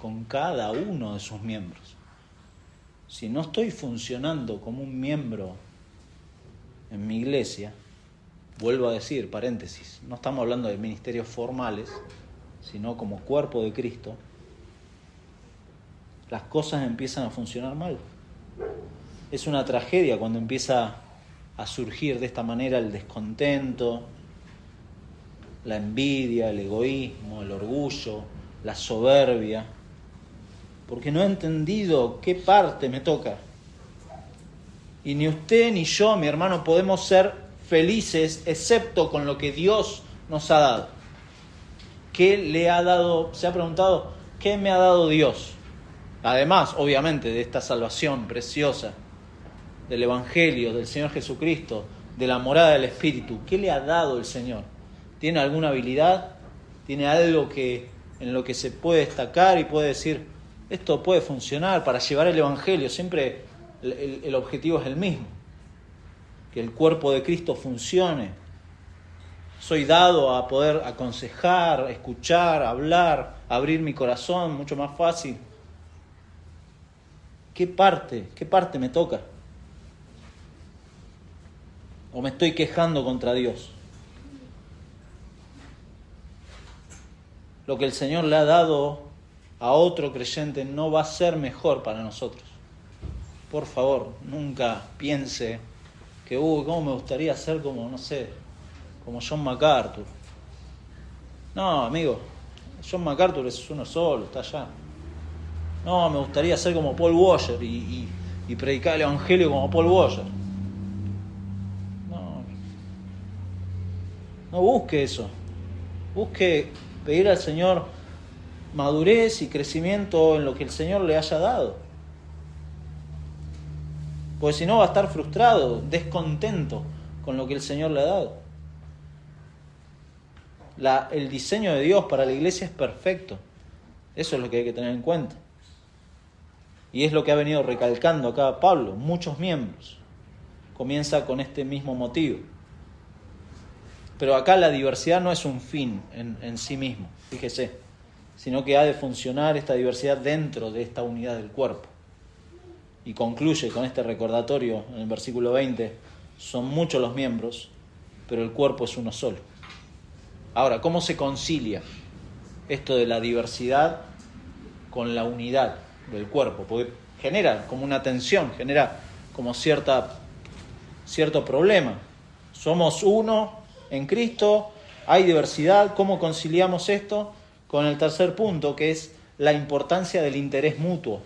con cada uno de sus miembros. Si no estoy funcionando como un miembro en mi iglesia, vuelvo a decir, paréntesis, no estamos hablando de ministerios formales, sino como cuerpo de Cristo, las cosas empiezan a funcionar mal. Es una tragedia cuando empieza a surgir de esta manera el descontento, la envidia, el egoísmo, el orgullo, la soberbia, porque no he entendido qué parte me toca. Y ni usted ni yo, mi hermano, podemos ser felices excepto con lo que Dios nos ha dado. ¿Qué le ha dado? Se ha preguntado, ¿qué me ha dado Dios? Además, obviamente, de esta salvación preciosa, del Evangelio, del Señor Jesucristo, de la morada del Espíritu. ¿Qué le ha dado el Señor? ¿Tiene alguna habilidad? ¿Tiene algo en lo que se puede destacar y puede decir, esto puede funcionar para llevar el Evangelio? Siempre el objetivo es el mismo. que el cuerpo de Cristo funcione. Soy dado a poder aconsejar, escuchar, hablar, abrir mi corazón mucho más fácil. ¿Qué parte me toca? ¿O me estoy quejando contra Dios? Lo que el Señor le ha dado a otro creyente no va a ser mejor para nosotros. Por favor, nunca piense que, cómo me gustaría ser como, no sé, como John MacArthur. No, amigo, John MacArthur es uno solo, está allá. No, me gustaría ser como Paul Washer y predicar el evangelio como Paul Washer. No busque eso. Busque pedir al Señor madurez y crecimiento en lo que el Señor le haya dado. Porque si no va a estar frustrado, descontento con lo que el Señor le ha dado. El diseño de Dios para la iglesia es perfecto. Eso es lo que hay que tener en cuenta. Y es lo que ha venido recalcando acá Pablo, muchos miembros. Comienza con este mismo motivo. Pero acá la diversidad no es un fin en sí mismo, fíjese, sino que ha de funcionar esta diversidad dentro de esta unidad del cuerpo. Y concluye con este recordatorio en el versículo 20, son muchos los miembros, pero el cuerpo es uno solo. Ahora, ¿cómo se concilia esto de la diversidad con la unidad del cuerpo? Porque genera como una tensión, genera como cierto problema. Somos uno en Cristo, hay diversidad. ¿Cómo conciliamos esto? Con el tercer punto, que es la importancia del interés mutuo.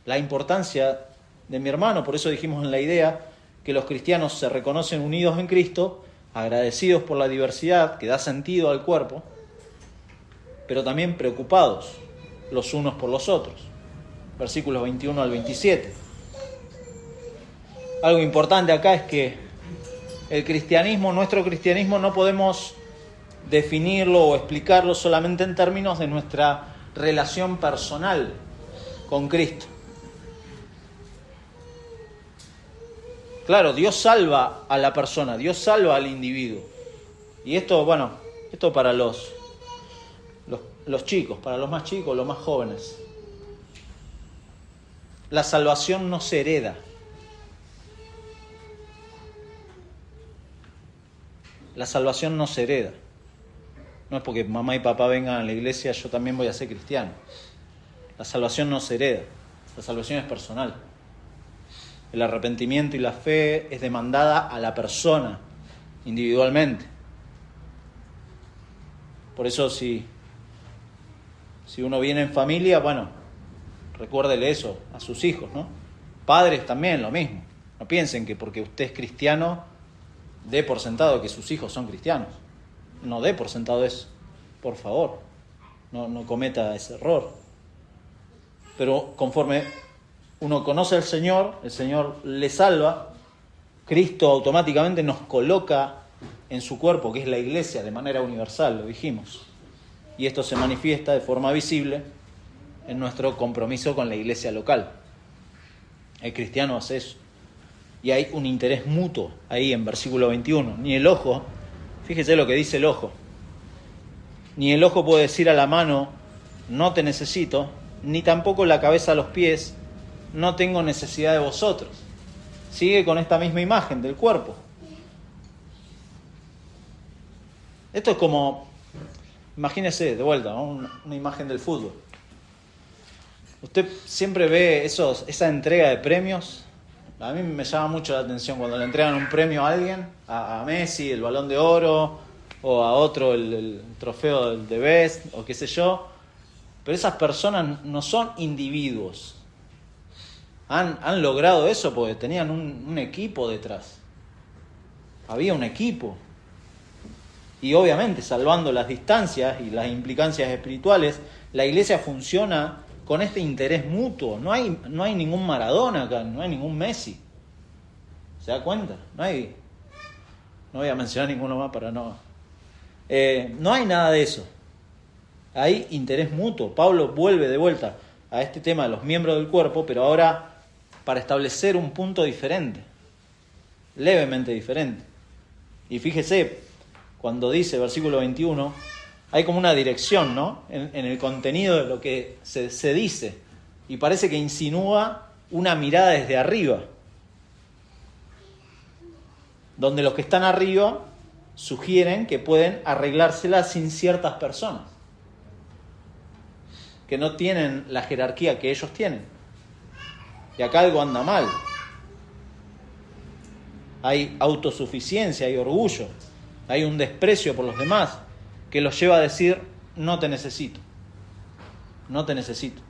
La importancia de mi hermano, por eso dijimos en la idea que los cristianos se reconocen unidos en Cristo, agradecidos por la diversidad que da sentido al cuerpo, pero también preocupados los unos por los otros. Versículos 21 al 27. Algo importante acá es que el cristianismo, nuestro cristianismo, no podemos definirlo o explicarlo solamente en términos de nuestra relación personal con Cristo. Claro, Dios salva a la persona, Dios salva al individuo. Y esto para los chicos, para los más chicos, los más jóvenes. La salvación no se hereda. La salvación no se hereda. No es porque mamá y papá vengan a la iglesia, yo también voy a ser cristiano. La salvación no se hereda. La salvación es personal. El arrepentimiento y la fe es demandada a la persona, individualmente. Por eso si uno viene en familia, recuérdele eso a sus hijos, ¿no? Padres también, lo mismo. No piensen que porque usted es cristiano, dé por sentado que sus hijos son cristianos. No dé por sentado eso, por favor. No cometa ese error. Pero conforme uno conoce al Señor, el Señor le salva, Cristo automáticamente nos coloca en su cuerpo, que es la iglesia, de manera universal, lo dijimos. Y esto se manifiesta de forma visible en nuestro compromiso con la iglesia local. El cristiano hace eso. Y hay un interés mutuo ahí en versículo 21. Ni el ojo, fíjese lo que dice el ojo, ni el ojo puede decir a la mano, no te necesito, ni tampoco la cabeza a los pies, no tengo necesidad de vosotros. Sigue con esta misma imagen del cuerpo. Esto es como, imagínese de vuelta, ¿no? Una imagen del fútbol. Usted siempre ve esa entrega de premios. A mí me llama mucho la atención cuando le entregan un premio a alguien, a Messi, el Balón de Oro, o a otro el trofeo de Best, o qué sé yo. Pero esas personas no son individuos. Han logrado eso porque tenían un equipo detrás. Había un equipo. Y obviamente, salvando las distancias y las implicancias espirituales, la iglesia funciona con este interés mutuo. No hay ningún Maradona acá, no hay ningún Messi. ¿Se da cuenta? No voy a mencionar ninguno más para no... no hay nada de eso. Hay interés mutuo. Pablo vuelve de vuelta a este tema de los miembros del cuerpo, pero ahora para establecer un punto diferente. levemente diferente. Y fíjese, cuando dice, versículo 21, hay como una dirección, ¿no? En el contenido de lo que se dice. Y parece que insinúa una mirada desde arriba, donde los que están arriba sugieren que pueden arreglársela sin ciertas personas, que no tienen la jerarquía que ellos tienen. Y acá algo anda mal. Hay autosuficiencia, hay orgullo, hay un desprecio por los demás que los lleva a decir, no te necesito, no te necesito.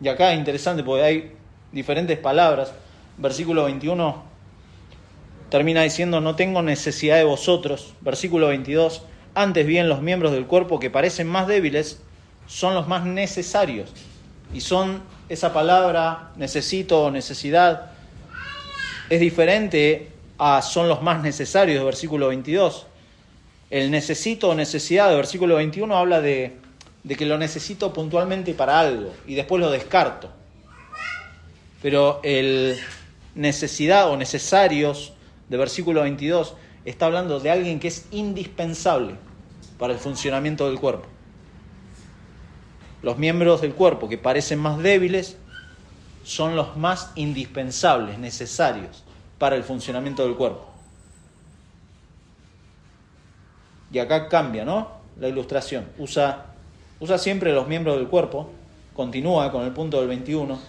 Y acá es interesante porque hay diferentes palabras. Versículo 21 termina diciendo, no tengo necesidad de vosotros. Versículo 22, antes bien los miembros del cuerpo que parecen más débiles son los más necesarios. Y son, esa palabra necesito o necesidad es diferente a son los más necesarios de versículo 22. El necesito o necesidad de versículo 21 habla de que lo necesito puntualmente para algo y después lo descarto. Pero el necesidad o necesarios de versículo 22 está hablando de alguien que es indispensable para el funcionamiento del cuerpo. Los miembros del cuerpo que parecen más débiles son los más indispensables, necesarios para el funcionamiento del cuerpo. Y acá cambia, ¿no? La ilustración. Usa siempre los miembros del cuerpo, continúa con el punto del 21,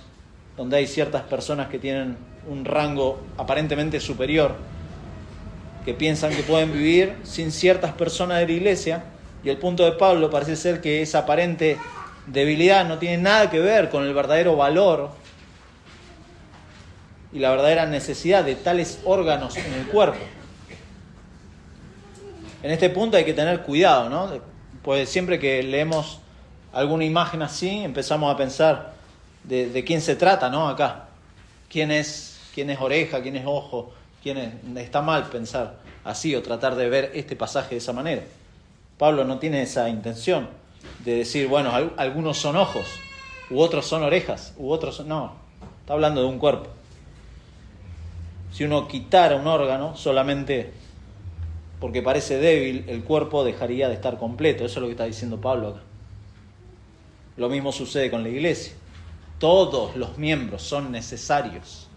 donde hay ciertas personas que tienen un rango aparentemente superior, que piensan que pueden vivir sin ciertas personas de la iglesia, y el punto de Pablo parece ser que esa aparente debilidad no tiene nada que ver con el verdadero valor y la verdadera necesidad de tales órganos en el cuerpo. En este punto hay que tener cuidado, ¿no? Pues siempre que leemos alguna imagen así, empezamos a pensar de quién se trata, ¿no? Acá. ¿Quién es oreja? ¿Quién es ojo? Está mal pensar así o tratar de ver este pasaje de esa manera. Pablo no tiene esa intención de decir, bueno, algunos son ojos, u otros son orejas, u otros son... No, está hablando de un cuerpo. Si uno quitara un órgano solamente porque parece débil, el cuerpo dejaría de estar completo. Eso es lo que está diciendo Pablo acá. Lo mismo sucede con la iglesia. Todos los miembros son necesarios.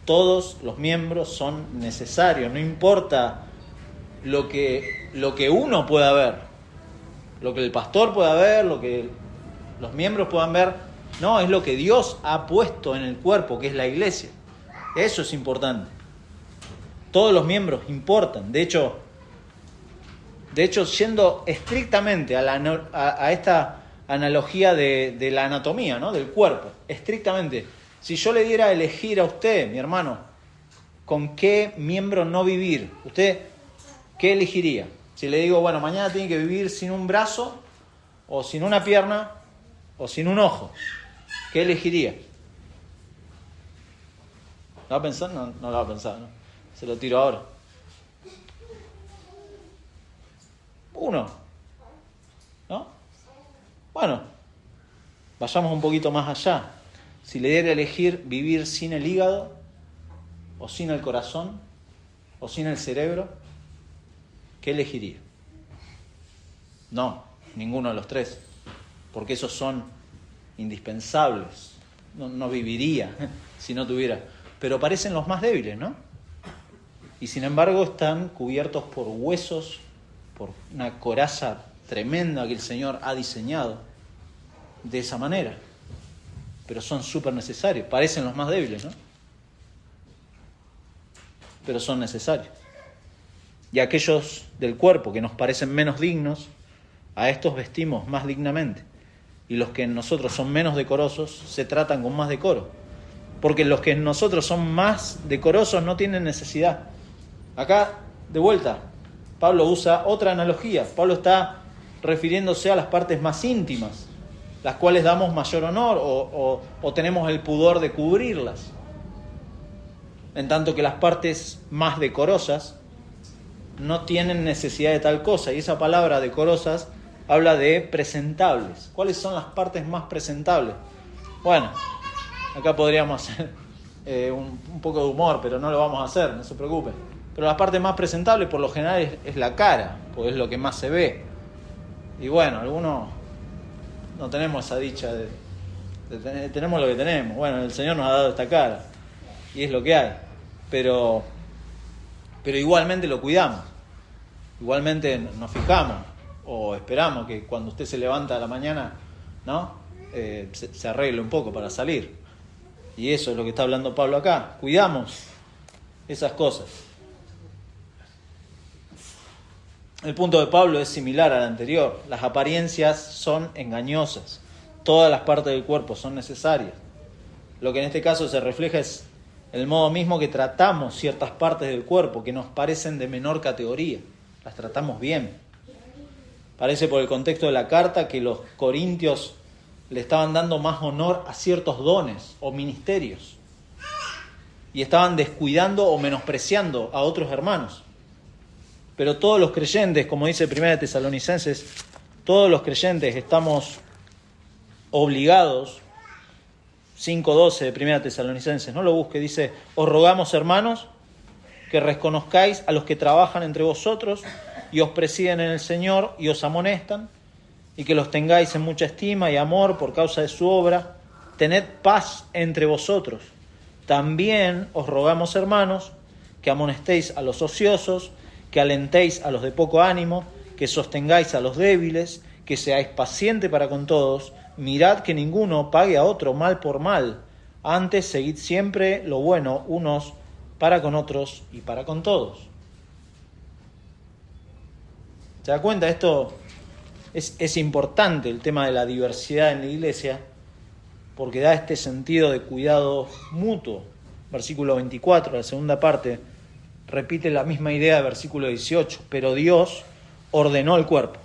Todos los miembros son necesarios. No importa lo que uno pueda ver, lo que el pastor pueda ver, lo que los miembros puedan ver. No, es lo que Dios ha puesto en el cuerpo, que es la iglesia. Eso es importante. Todos los miembros importan. De hecho, yendo estrictamente a esta analogía de la anatomía, ¿no? Del cuerpo, estrictamente. Si yo le diera a elegir a usted, mi hermano, con qué miembro no vivir, ¿usted qué elegiría? Si le digo, bueno, mañana tiene que vivir sin un brazo, o sin una pierna, o sin un ojo, ¿qué elegiría? ¿Lo va a pensar? No lo va a pensar, ¿no? Se lo tiro ahora. Uno, ¿no? Bueno, vayamos un poquito más allá. Si le diera a elegir vivir sin el hígado, o sin el corazón, o sin el cerebro, ¿qué elegiría? No, ninguno de los tres, porque esos son indispensables. No viviría si no tuviera. Pero parecen los más débiles, ¿no? Y sin embargo están cubiertos por huesos, por una coraza tremenda que el Señor ha diseñado de esa manera. Pero son súper necesarios. Parecen los más débiles, ¿no? Pero son necesarios. Y aquellos del cuerpo que nos parecen menos dignos, a estos vestimos más dignamente. Y los que en nosotros son menos decorosos, se tratan con más decoro. Porque los que en nosotros son más decorosos no tienen necesidad. Acá, de vuelta, Pablo usa otra analogía. Pablo está refiriéndose a las partes más íntimas, las cuales damos mayor honor o tenemos el pudor de cubrirlas. En tanto que las partes más decorosas no tienen necesidad de tal cosa. Y esa palabra decorosas habla de presentables. ¿Cuáles son las partes más presentables? Bueno, acá podríamos hacer un poco de humor, pero no lo vamos a hacer, no se preocupe. Pero la parte más presentable por lo general es la cara, porque es lo que más se ve. Y bueno, algunos no tenemos esa dicha tenemos lo que tenemos. Bueno, el Señor nos ha dado esta cara y es lo que hay. Pero igualmente lo cuidamos, igualmente nos fijamos o esperamos que cuando usted se levanta a la mañana, ¿no? Se arregle un poco para salir. Y eso es lo que está hablando Pablo acá. Cuidamos esas cosas. El punto de Pablo es similar al anterior. Las apariencias son engañosas. Todas las partes del cuerpo son necesarias. Lo que en este caso se refleja es el modo mismo que tratamos ciertas partes del cuerpo que nos parecen de menor categoría. Las tratamos bien. Parece por el contexto de la carta que los corintios le estaban dando más honor a ciertos dones o ministerios y estaban descuidando o menospreciando a otros hermanos. Pero todos los creyentes, como dice 1 Tesalonicenses, todos los creyentes estamos obligados, 5:12 de 1 Tesalonicenses, no lo busque, dice: os rogamos, hermanos, que reconozcáis a los que trabajan entre vosotros y os presiden en el Señor y os amonestan, y que los tengáis en mucha estima y amor por causa de su obra. Tened paz entre vosotros. También os rogamos, hermanos, que amonestéis a los ociosos, que alentéis a los de poco ánimo, que sostengáis a los débiles, que seáis pacientes para con todos. Mirad que ninguno pague a otro mal por mal. Antes, seguid siempre lo bueno unos para con otros y para con todos. ¿Se da cuenta? Esto es importante, el tema de la diversidad en la iglesia, porque da este sentido de cuidado mutuo. Versículo 24, la segunda parte, repite la misma idea de versículo 18. Pero Dios ordenó el cuerpo.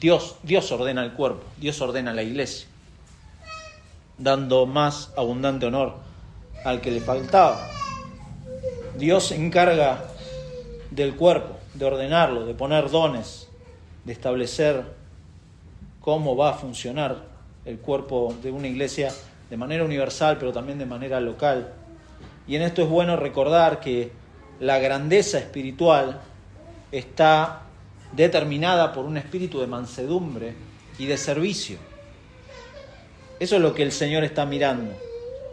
Dios ordena el cuerpo, Dios ordena la iglesia, dando más abundante honor al que le faltaba. Dios se encarga del cuerpo, de ordenarlo, de poner dones, de establecer cómo va a funcionar el cuerpo de una iglesia de manera universal, pero también de manera local. Y en esto es bueno recordar que la grandeza espiritual está determinada por un espíritu de mansedumbre y de servicio. Eso es lo que el Señor está mirando.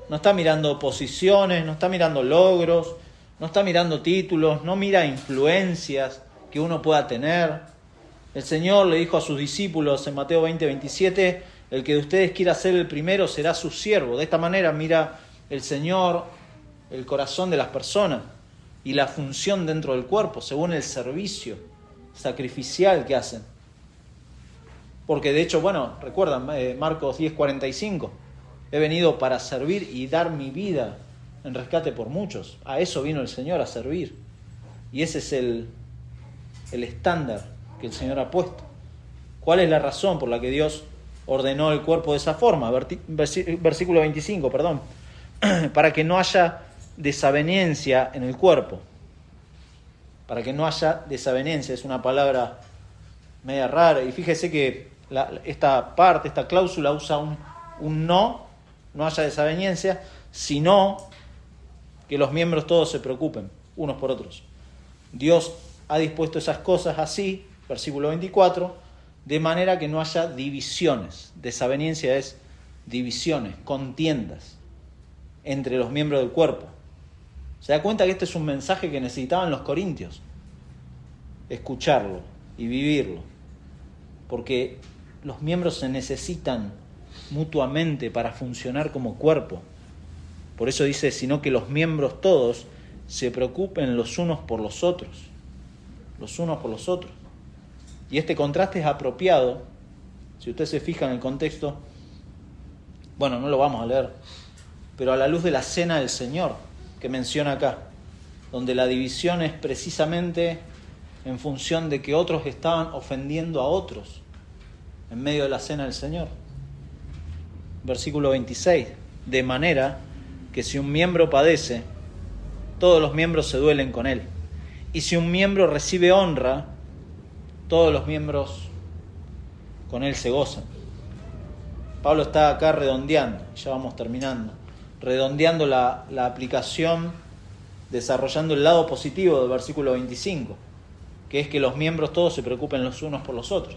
No está mirando posiciones, no está mirando logros, no está mirando títulos, no mira influencias que uno pueda tener. El Señor le dijo a sus discípulos en Mateo 20:27, el que de ustedes quiera ser el primero será su siervo. De esta manera mira el Señor el corazón de las personas y la función dentro del cuerpo, según el servicio sacrificial que hacen. Porque de hecho, recuerdan Marcos 10:45, he venido para servir y dar mi vida en rescate por muchos. A eso vino el Señor, a servir. Y ese es el estándar que el Señor ha puesto. ¿Cuál es la razón por la que Dios ordenó el cuerpo de esa forma? Versículo 25, para que no haya desaveniencia en el cuerpo. Para que no haya desaveniencia, es una palabra media rara. Y fíjese que esta cláusula usa un no haya desaveniencia, sino que los miembros todos se preocupen unos por otros. Dios ha dispuesto esas cosas así, versículo 24, de manera que no haya divisiones. Desaveniencia es divisiones, contiendas entre los miembros del cuerpo. ¿Se da cuenta que este es un mensaje que necesitaban los corintios? Escucharlo y vivirlo. Porque los miembros se necesitan mutuamente para funcionar como cuerpo. Por eso dice, sino que los miembros todos se preocupen los unos por los otros. Los unos por los otros. Y este contraste es apropiado. Si usted se fija en el contexto, no lo vamos a leer, pero a la luz de la cena del Señor que menciona acá, donde la división es precisamente en función de que otros estaban ofendiendo a otros en medio de la cena del Señor. Versículo 26, de manera que si un miembro padece, todos los miembros se duelen con él. Y si un miembro recibe honra, todos los miembros con él se gozan. Pablo está acá redondeando, ya vamos terminando. redondeando la aplicación, desarrollando el lado positivo del versículo 25, que es que los miembros todos se preocupen los unos por los otros.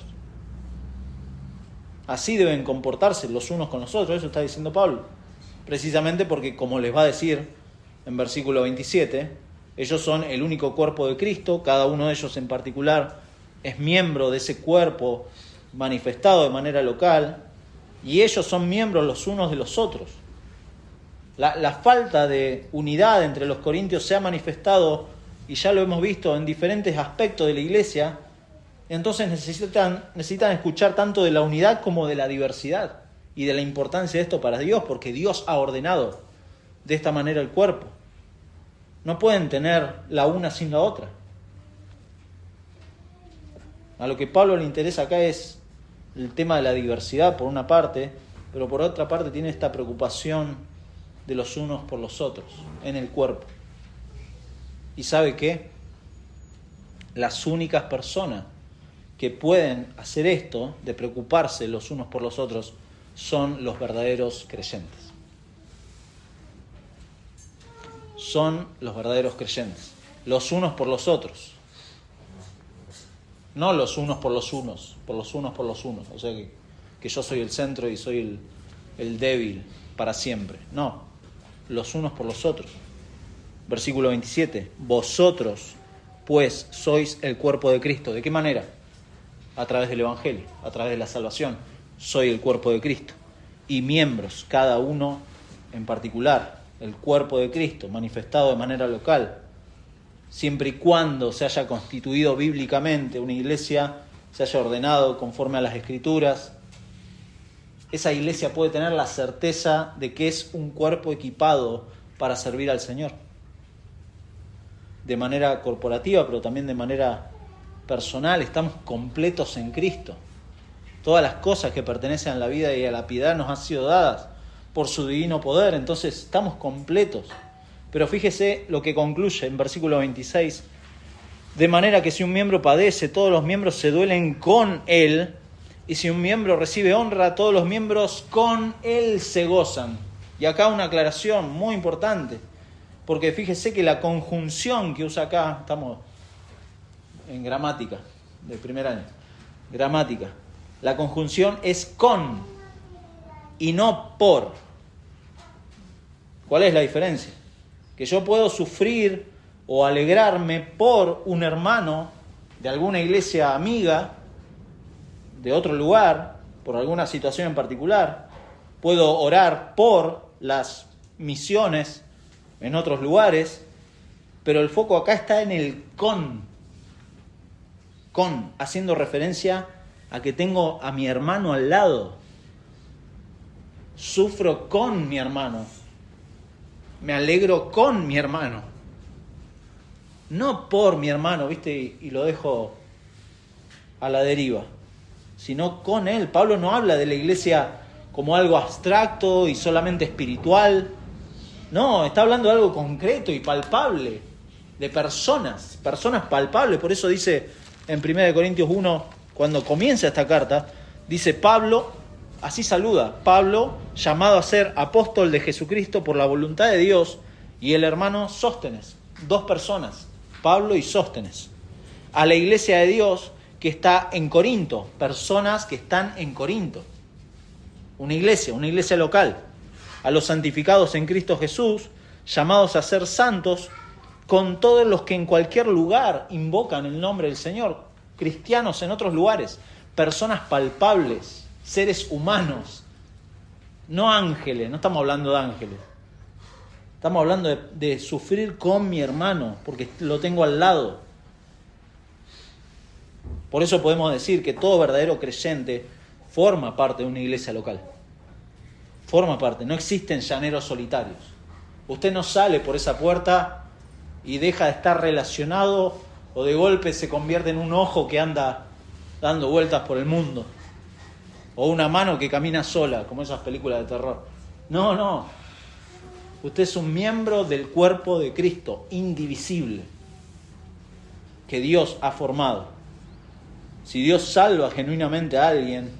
Así deben comportarse los unos con los otros, eso está diciendo Pablo. Precisamente porque, como les va a decir en versículo 27, ellos son el único cuerpo de Cristo, cada uno de ellos en particular es miembro de ese cuerpo manifestado de manera local, y ellos son miembros los unos de los otros. La falta de unidad entre los corintios se ha manifestado, y ya lo hemos visto, en diferentes aspectos de la iglesia. Entonces necesitan escuchar tanto de la unidad como de la diversidad y de la importancia de esto para Dios, porque Dios ha ordenado de esta manera el cuerpo. No pueden tener la una sin la otra. A lo que Pablo le interesa acá es el tema de la diversidad por una parte, pero por otra parte tiene esta preocupación de los unos por los otros en el cuerpo. ¿Y sabe qué? Las únicas personas que pueden hacer esto, de preocuparse los unos por los otros, son los verdaderos creyentes. Son los verdaderos creyentes. Los unos por los otros. No los unos por los unos, por los unos por los unos. O sea que yo soy el centro y soy el débil para siempre. No, los unos por los otros. Versículo 27. Vosotros, pues, sois el cuerpo de Cristo. ¿De qué manera? A través del Evangelio, a través de la salvación. Soy el cuerpo de Cristo. Y miembros, cada uno en particular, el cuerpo de Cristo, manifestado de manera local. Siempre y cuando se haya constituido bíblicamente una iglesia, se haya ordenado conforme a las Escrituras, esa iglesia puede tener la certeza de que es un cuerpo equipado para servir al Señor. De manera corporativa, pero también de manera personal, estamos completos en Cristo. Todas las cosas que pertenecen a la vida y a la piedad nos han sido dadas por su divino poder, entonces estamos completos. Pero fíjese lo que concluye en versículo 26. De manera que si un miembro padece, todos los miembros se duelen con él. Y si un miembro recibe honra, todos los miembros con él se gozan. Y acá una aclaración muy importante. Porque fíjese que la conjunción que usa acá, estamos en gramática del primer año. Gramática. La conjunción es con y no por. ¿Cuál es la diferencia? Que yo puedo sufrir o alegrarme por un hermano de alguna iglesia amiga, de otro lugar, por alguna situación en particular. Puedo orar por las misiones en otros lugares, pero el foco acá está en el con, haciendo referencia a que tengo a mi hermano al lado. Sufro con mi hermano. Me alegro con mi hermano. No por mi hermano, ¿viste? Y lo dejo a la deriva. Sino con él. Pablo no habla de la iglesia como algo abstracto y solamente espiritual. No, está hablando de algo concreto y palpable. De personas palpables. Por eso dice en 1 Corintios 1, cuando comienza esta carta, dice Pablo... Así saluda, Pablo, llamado a ser apóstol de Jesucristo por la voluntad de Dios, y el hermano Sóstenes, dos personas, Pablo y Sóstenes. A la iglesia de Dios que está en Corinto, personas que están en Corinto. Una iglesia local. A los santificados en Cristo Jesús, llamados a ser santos, con todos los que en cualquier lugar invocan el nombre del Señor. Cristianos en otros lugares, personas palpables. Seres humanos, no ángeles, no estamos hablando de ángeles. Estamos hablando de sufrir con mi hermano, porque lo tengo al lado. Por eso podemos decir que todo verdadero creyente forma parte de una iglesia local. Forma parte, no existen llaneros solitarios. Usted no sale por esa puerta y deja de estar relacionado o de golpe se convierte en un ojo que anda dando vueltas por el mundo. O una mano que camina sola, como esas películas de terror. No. Usted es un miembro del cuerpo de Cristo, indivisible, que Dios ha formado. Si Dios salva genuinamente a alguien,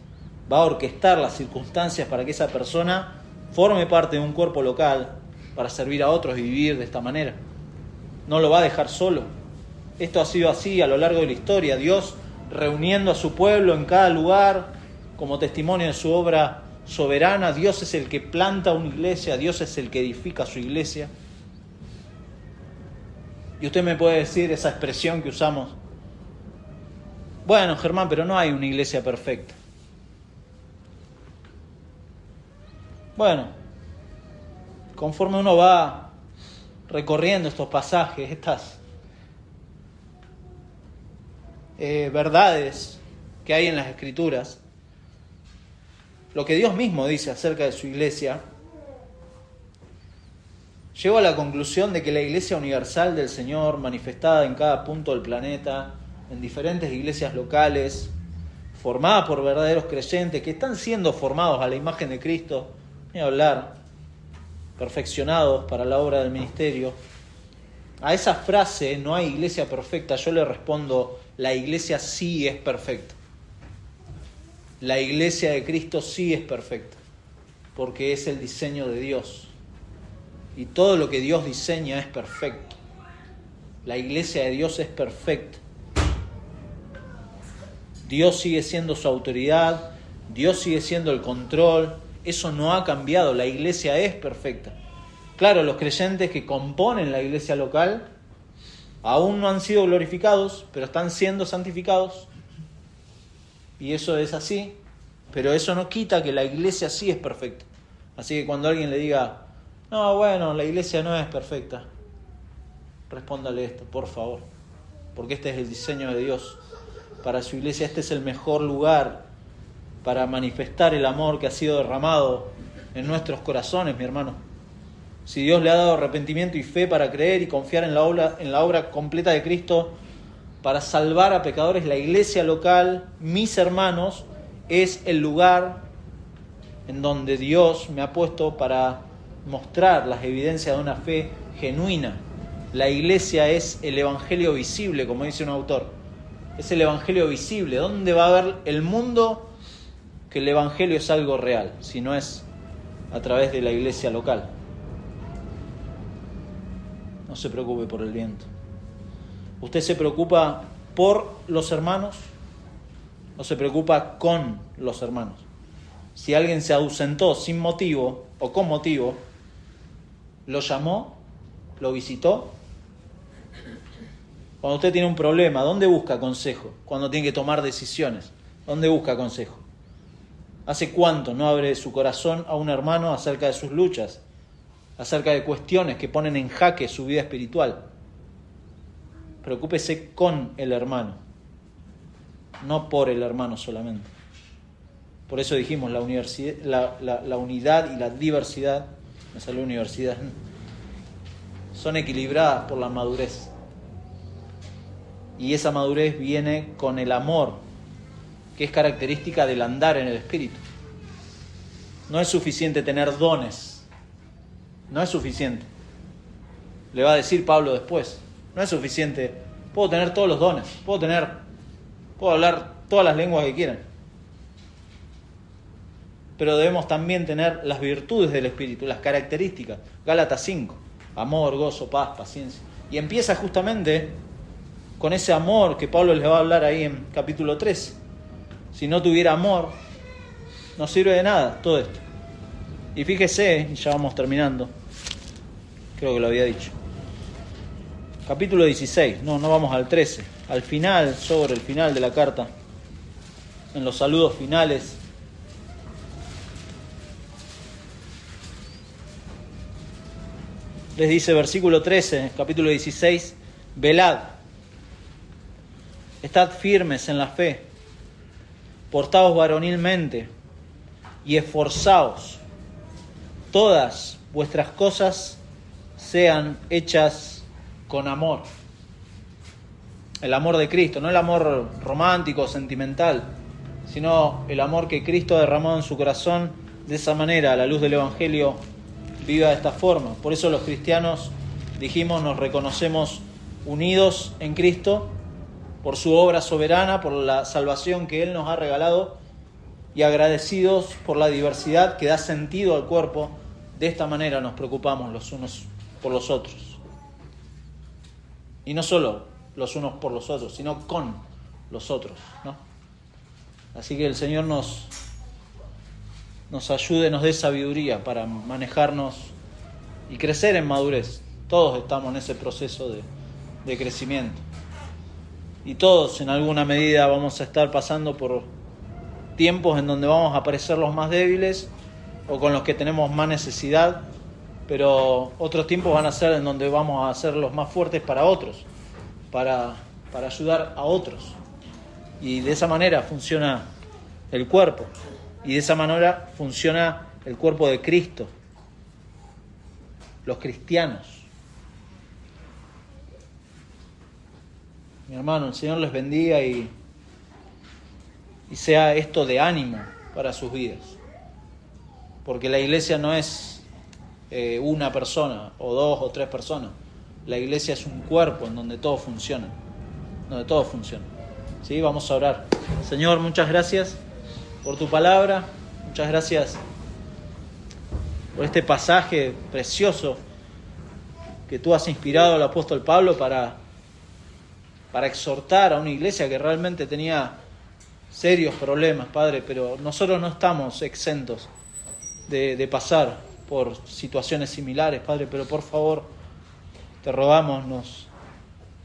va a orquestar las circunstancias para que esa persona forme parte de un cuerpo local para servir a otros y vivir de esta manera. No lo va a dejar solo. Esto ha sido así a lo largo de la historia. Dios reuniendo a su pueblo en cada lugar como testimonio de su obra soberana. Dios es el que planta una iglesia, Dios es el que edifica su iglesia. Y usted me puede decir esa expresión que usamos: bueno, Germán, pero no hay una iglesia perfecta. Bueno, conforme uno va recorriendo estos pasajes, estas verdades que hay en las Escrituras, lo que Dios mismo dice acerca de su iglesia, llego a la conclusión de que la iglesia universal del Señor, manifestada en cada punto del planeta, en diferentes iglesias locales, formada por verdaderos creyentes que están siendo formados a la imagen de Cristo, ni hablar, perfeccionados para la obra del ministerio. A esa frase, no hay iglesia perfecta, yo le respondo: la iglesia sí es perfecta. La iglesia de Cristo sí es perfecta, porque es el diseño de Dios. Y todo lo que Dios diseña es perfecto. La iglesia de Dios es perfecta. Dios sigue siendo su autoridad, Dios sigue siendo el control. Eso no ha cambiado, la iglesia es perfecta. Claro, los creyentes que componen la iglesia local aún no han sido glorificados, pero están siendo santificados. Y eso es así, pero eso no quita que la iglesia sí es perfecta. Así que cuando alguien le diga: no, bueno, la iglesia no es perfecta, respóndale esto, por favor, porque este es el diseño de Dios para su iglesia. Este es el mejor lugar para manifestar el amor que ha sido derramado en nuestros corazones, mi hermano. Si Dios le ha dado arrepentimiento y fe para creer y confiar en la obra completa de Cristo para salvar a pecadores, la iglesia local, mis hermanos, es el lugar en donde Dios me ha puesto para mostrar las evidencias de una fe genuina. La iglesia es el evangelio visible, como dice un autor. Es el evangelio visible. ¿Dónde va a ver el mundo que el evangelio es algo real, si no es a través de la iglesia local? No se preocupe por el viento. ¿Usted se preocupa por los hermanos o se preocupa con los hermanos? Si alguien se ausentó sin motivo o con motivo, ¿lo llamó? ¿Lo visitó? Cuando usted tiene un problema, ¿dónde busca consejo? Cuando tiene que tomar decisiones, ¿dónde busca consejo? ¿Hace cuánto no abre su corazón a un hermano acerca de sus luchas, acerca de cuestiones que ponen en jaque su vida espiritual? Preocúpese con el hermano, no por el hermano solamente. Por eso dijimos la unidad y la diversidad, me salió universidad, son equilibradas por la madurez. Y esa madurez viene con el amor, que es característica del andar en el Espíritu. No es suficiente tener dones, no es suficiente. Le va a decir Pablo después, no es suficiente. Puedo tener todos los dones, puedo hablar todas las lenguas que quieran, pero debemos también tener las virtudes del Espíritu, las características. Gálatas 5, amor, gozo, paz, paciencia. Y empieza justamente con ese amor que Pablo les va a hablar ahí en capítulo 13. Si no tuviera amor, no sirve de nada todo esto. Y fíjese, y ya vamos terminando, creo que lo había dicho. Capítulo 16, no vamos al 13, al final, sobre el final de la carta, en los saludos finales. Les dice versículo 13, capítulo 16, velad, estad firmes en la fe, portaos varonilmente y esforzaos, todas vuestras cosas sean hechas con amor. El amor de Cristo, no el amor romántico, sentimental, sino el amor que Cristo ha derramado en su corazón de esa manera, a la luz del Evangelio, viva de esta forma. Por eso los cristianos, dijimos, nos reconocemos unidos en Cristo por su obra soberana, por la salvación que Él nos ha regalado, y agradecidos por la diversidad que da sentido al cuerpo de esta manera nos preocupamos los unos por los otros. Y no solo los unos por los otros, sino con los otros, ¿no? Así que el Señor nos ayude, nos dé sabiduría para manejarnos y crecer en madurez. Todos estamos en ese proceso de crecimiento. Y todos en alguna medida vamos a estar pasando por tiempos en donde vamos a parecer los más débiles o con los que tenemos más necesidad, pero otros tiempos van a ser en donde vamos a ser los más fuertes para otros, para ayudar a otros. Y de esa manera funciona el cuerpo. Y de esa manera funciona el cuerpo de Cristo. Los cristianos. Mi hermano, el Señor les bendiga y sea esto de ánimo para sus vidas. Porque la iglesia no es una persona o dos o tres personas. La iglesia es un cuerpo en donde todo funciona. Donde todo funciona. ¿Sí? Vamos a orar. Señor, muchas gracias por tu palabra. Muchas gracias por este pasaje precioso que tú has inspirado al apóstol Pablo para exhortar a una iglesia que realmente tenía serios problemas, Padre, pero nosotros no estamos exentos de pasar por situaciones similares, Padre, pero por favor, te rogamos,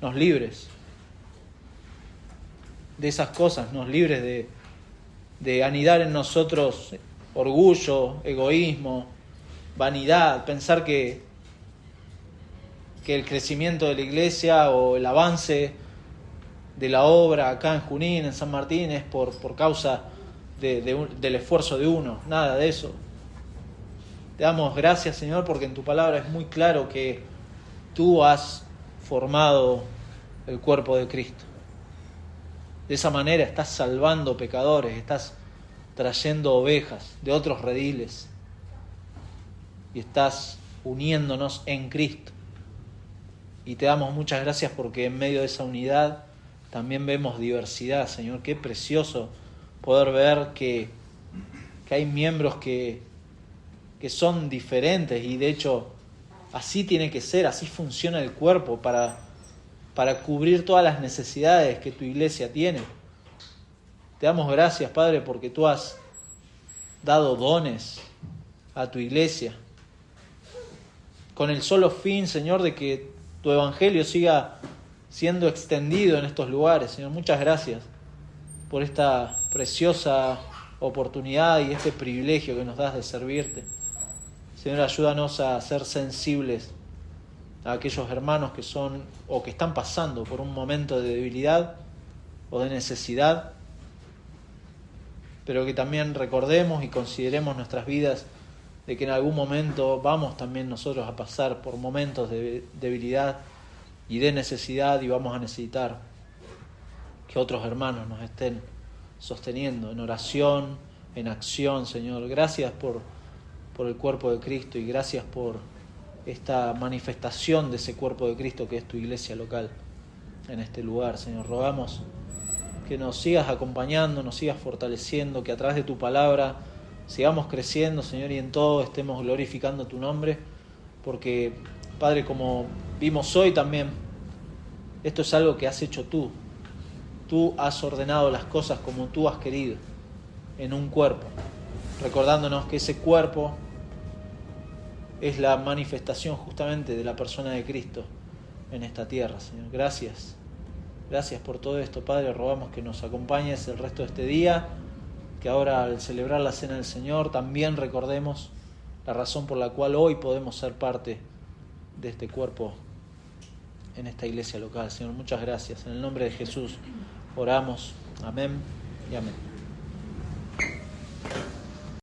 nos libres de esas cosas, nos libres de anidar en nosotros orgullo, egoísmo, vanidad, pensar que el crecimiento de la iglesia o el avance de la obra acá en Junín, en San Martín, es por causa del esfuerzo de uno, nada de eso. Te damos gracias, Señor, porque en tu palabra es muy claro que tú has formado el cuerpo de Cristo. De esa manera estás salvando pecadores, estás trayendo ovejas de otros rediles y estás uniéndonos en Cristo. Y te damos muchas gracias porque en medio de esa unidad también vemos diversidad, Señor. Qué precioso poder ver que hay miembros que son diferentes y de hecho así tiene que ser, así funciona el cuerpo para cubrir todas las necesidades que tu iglesia tiene. Te damos gracias, Padre, porque tú has dado dones a tu iglesia con el solo fin, Señor, de que tu evangelio siga siendo extendido en estos lugares. Señor, muchas gracias por esta preciosa oportunidad y este privilegio que nos das de servirte. Señor, ayúdanos a ser sensibles a aquellos hermanos que son o que están pasando por un momento de debilidad o de necesidad, pero que también recordemos y consideremos nuestras vidas de que en algún momento vamos también nosotros a pasar por momentos de debilidad y de necesidad y vamos a necesitar que otros hermanos nos estén sosteniendo en oración, en acción, Señor. Gracias por el cuerpo de Cristo y gracias por esta manifestación de ese cuerpo de Cristo que es tu iglesia local en este lugar, Señor. Rogamos que nos sigas acompañando, nos sigas fortaleciendo, que a través de tu palabra sigamos creciendo, Señor, y en todo estemos glorificando tu nombre, porque, Padre, como vimos hoy también, esto es algo que has hecho tú. Tú has ordenado las cosas como tú has querido, en un cuerpo, recordándonos que ese cuerpo es la manifestación justamente de la persona de Cristo en esta tierra, Señor. Gracias. Gracias por todo esto, Padre. Rogamos que nos acompañes el resto de este día, que ahora al celebrar la Cena del Señor también recordemos la razón por la cual hoy podemos ser parte de este cuerpo en esta iglesia local. Señor, muchas gracias. En el nombre de Jesús oramos. Amén y amén.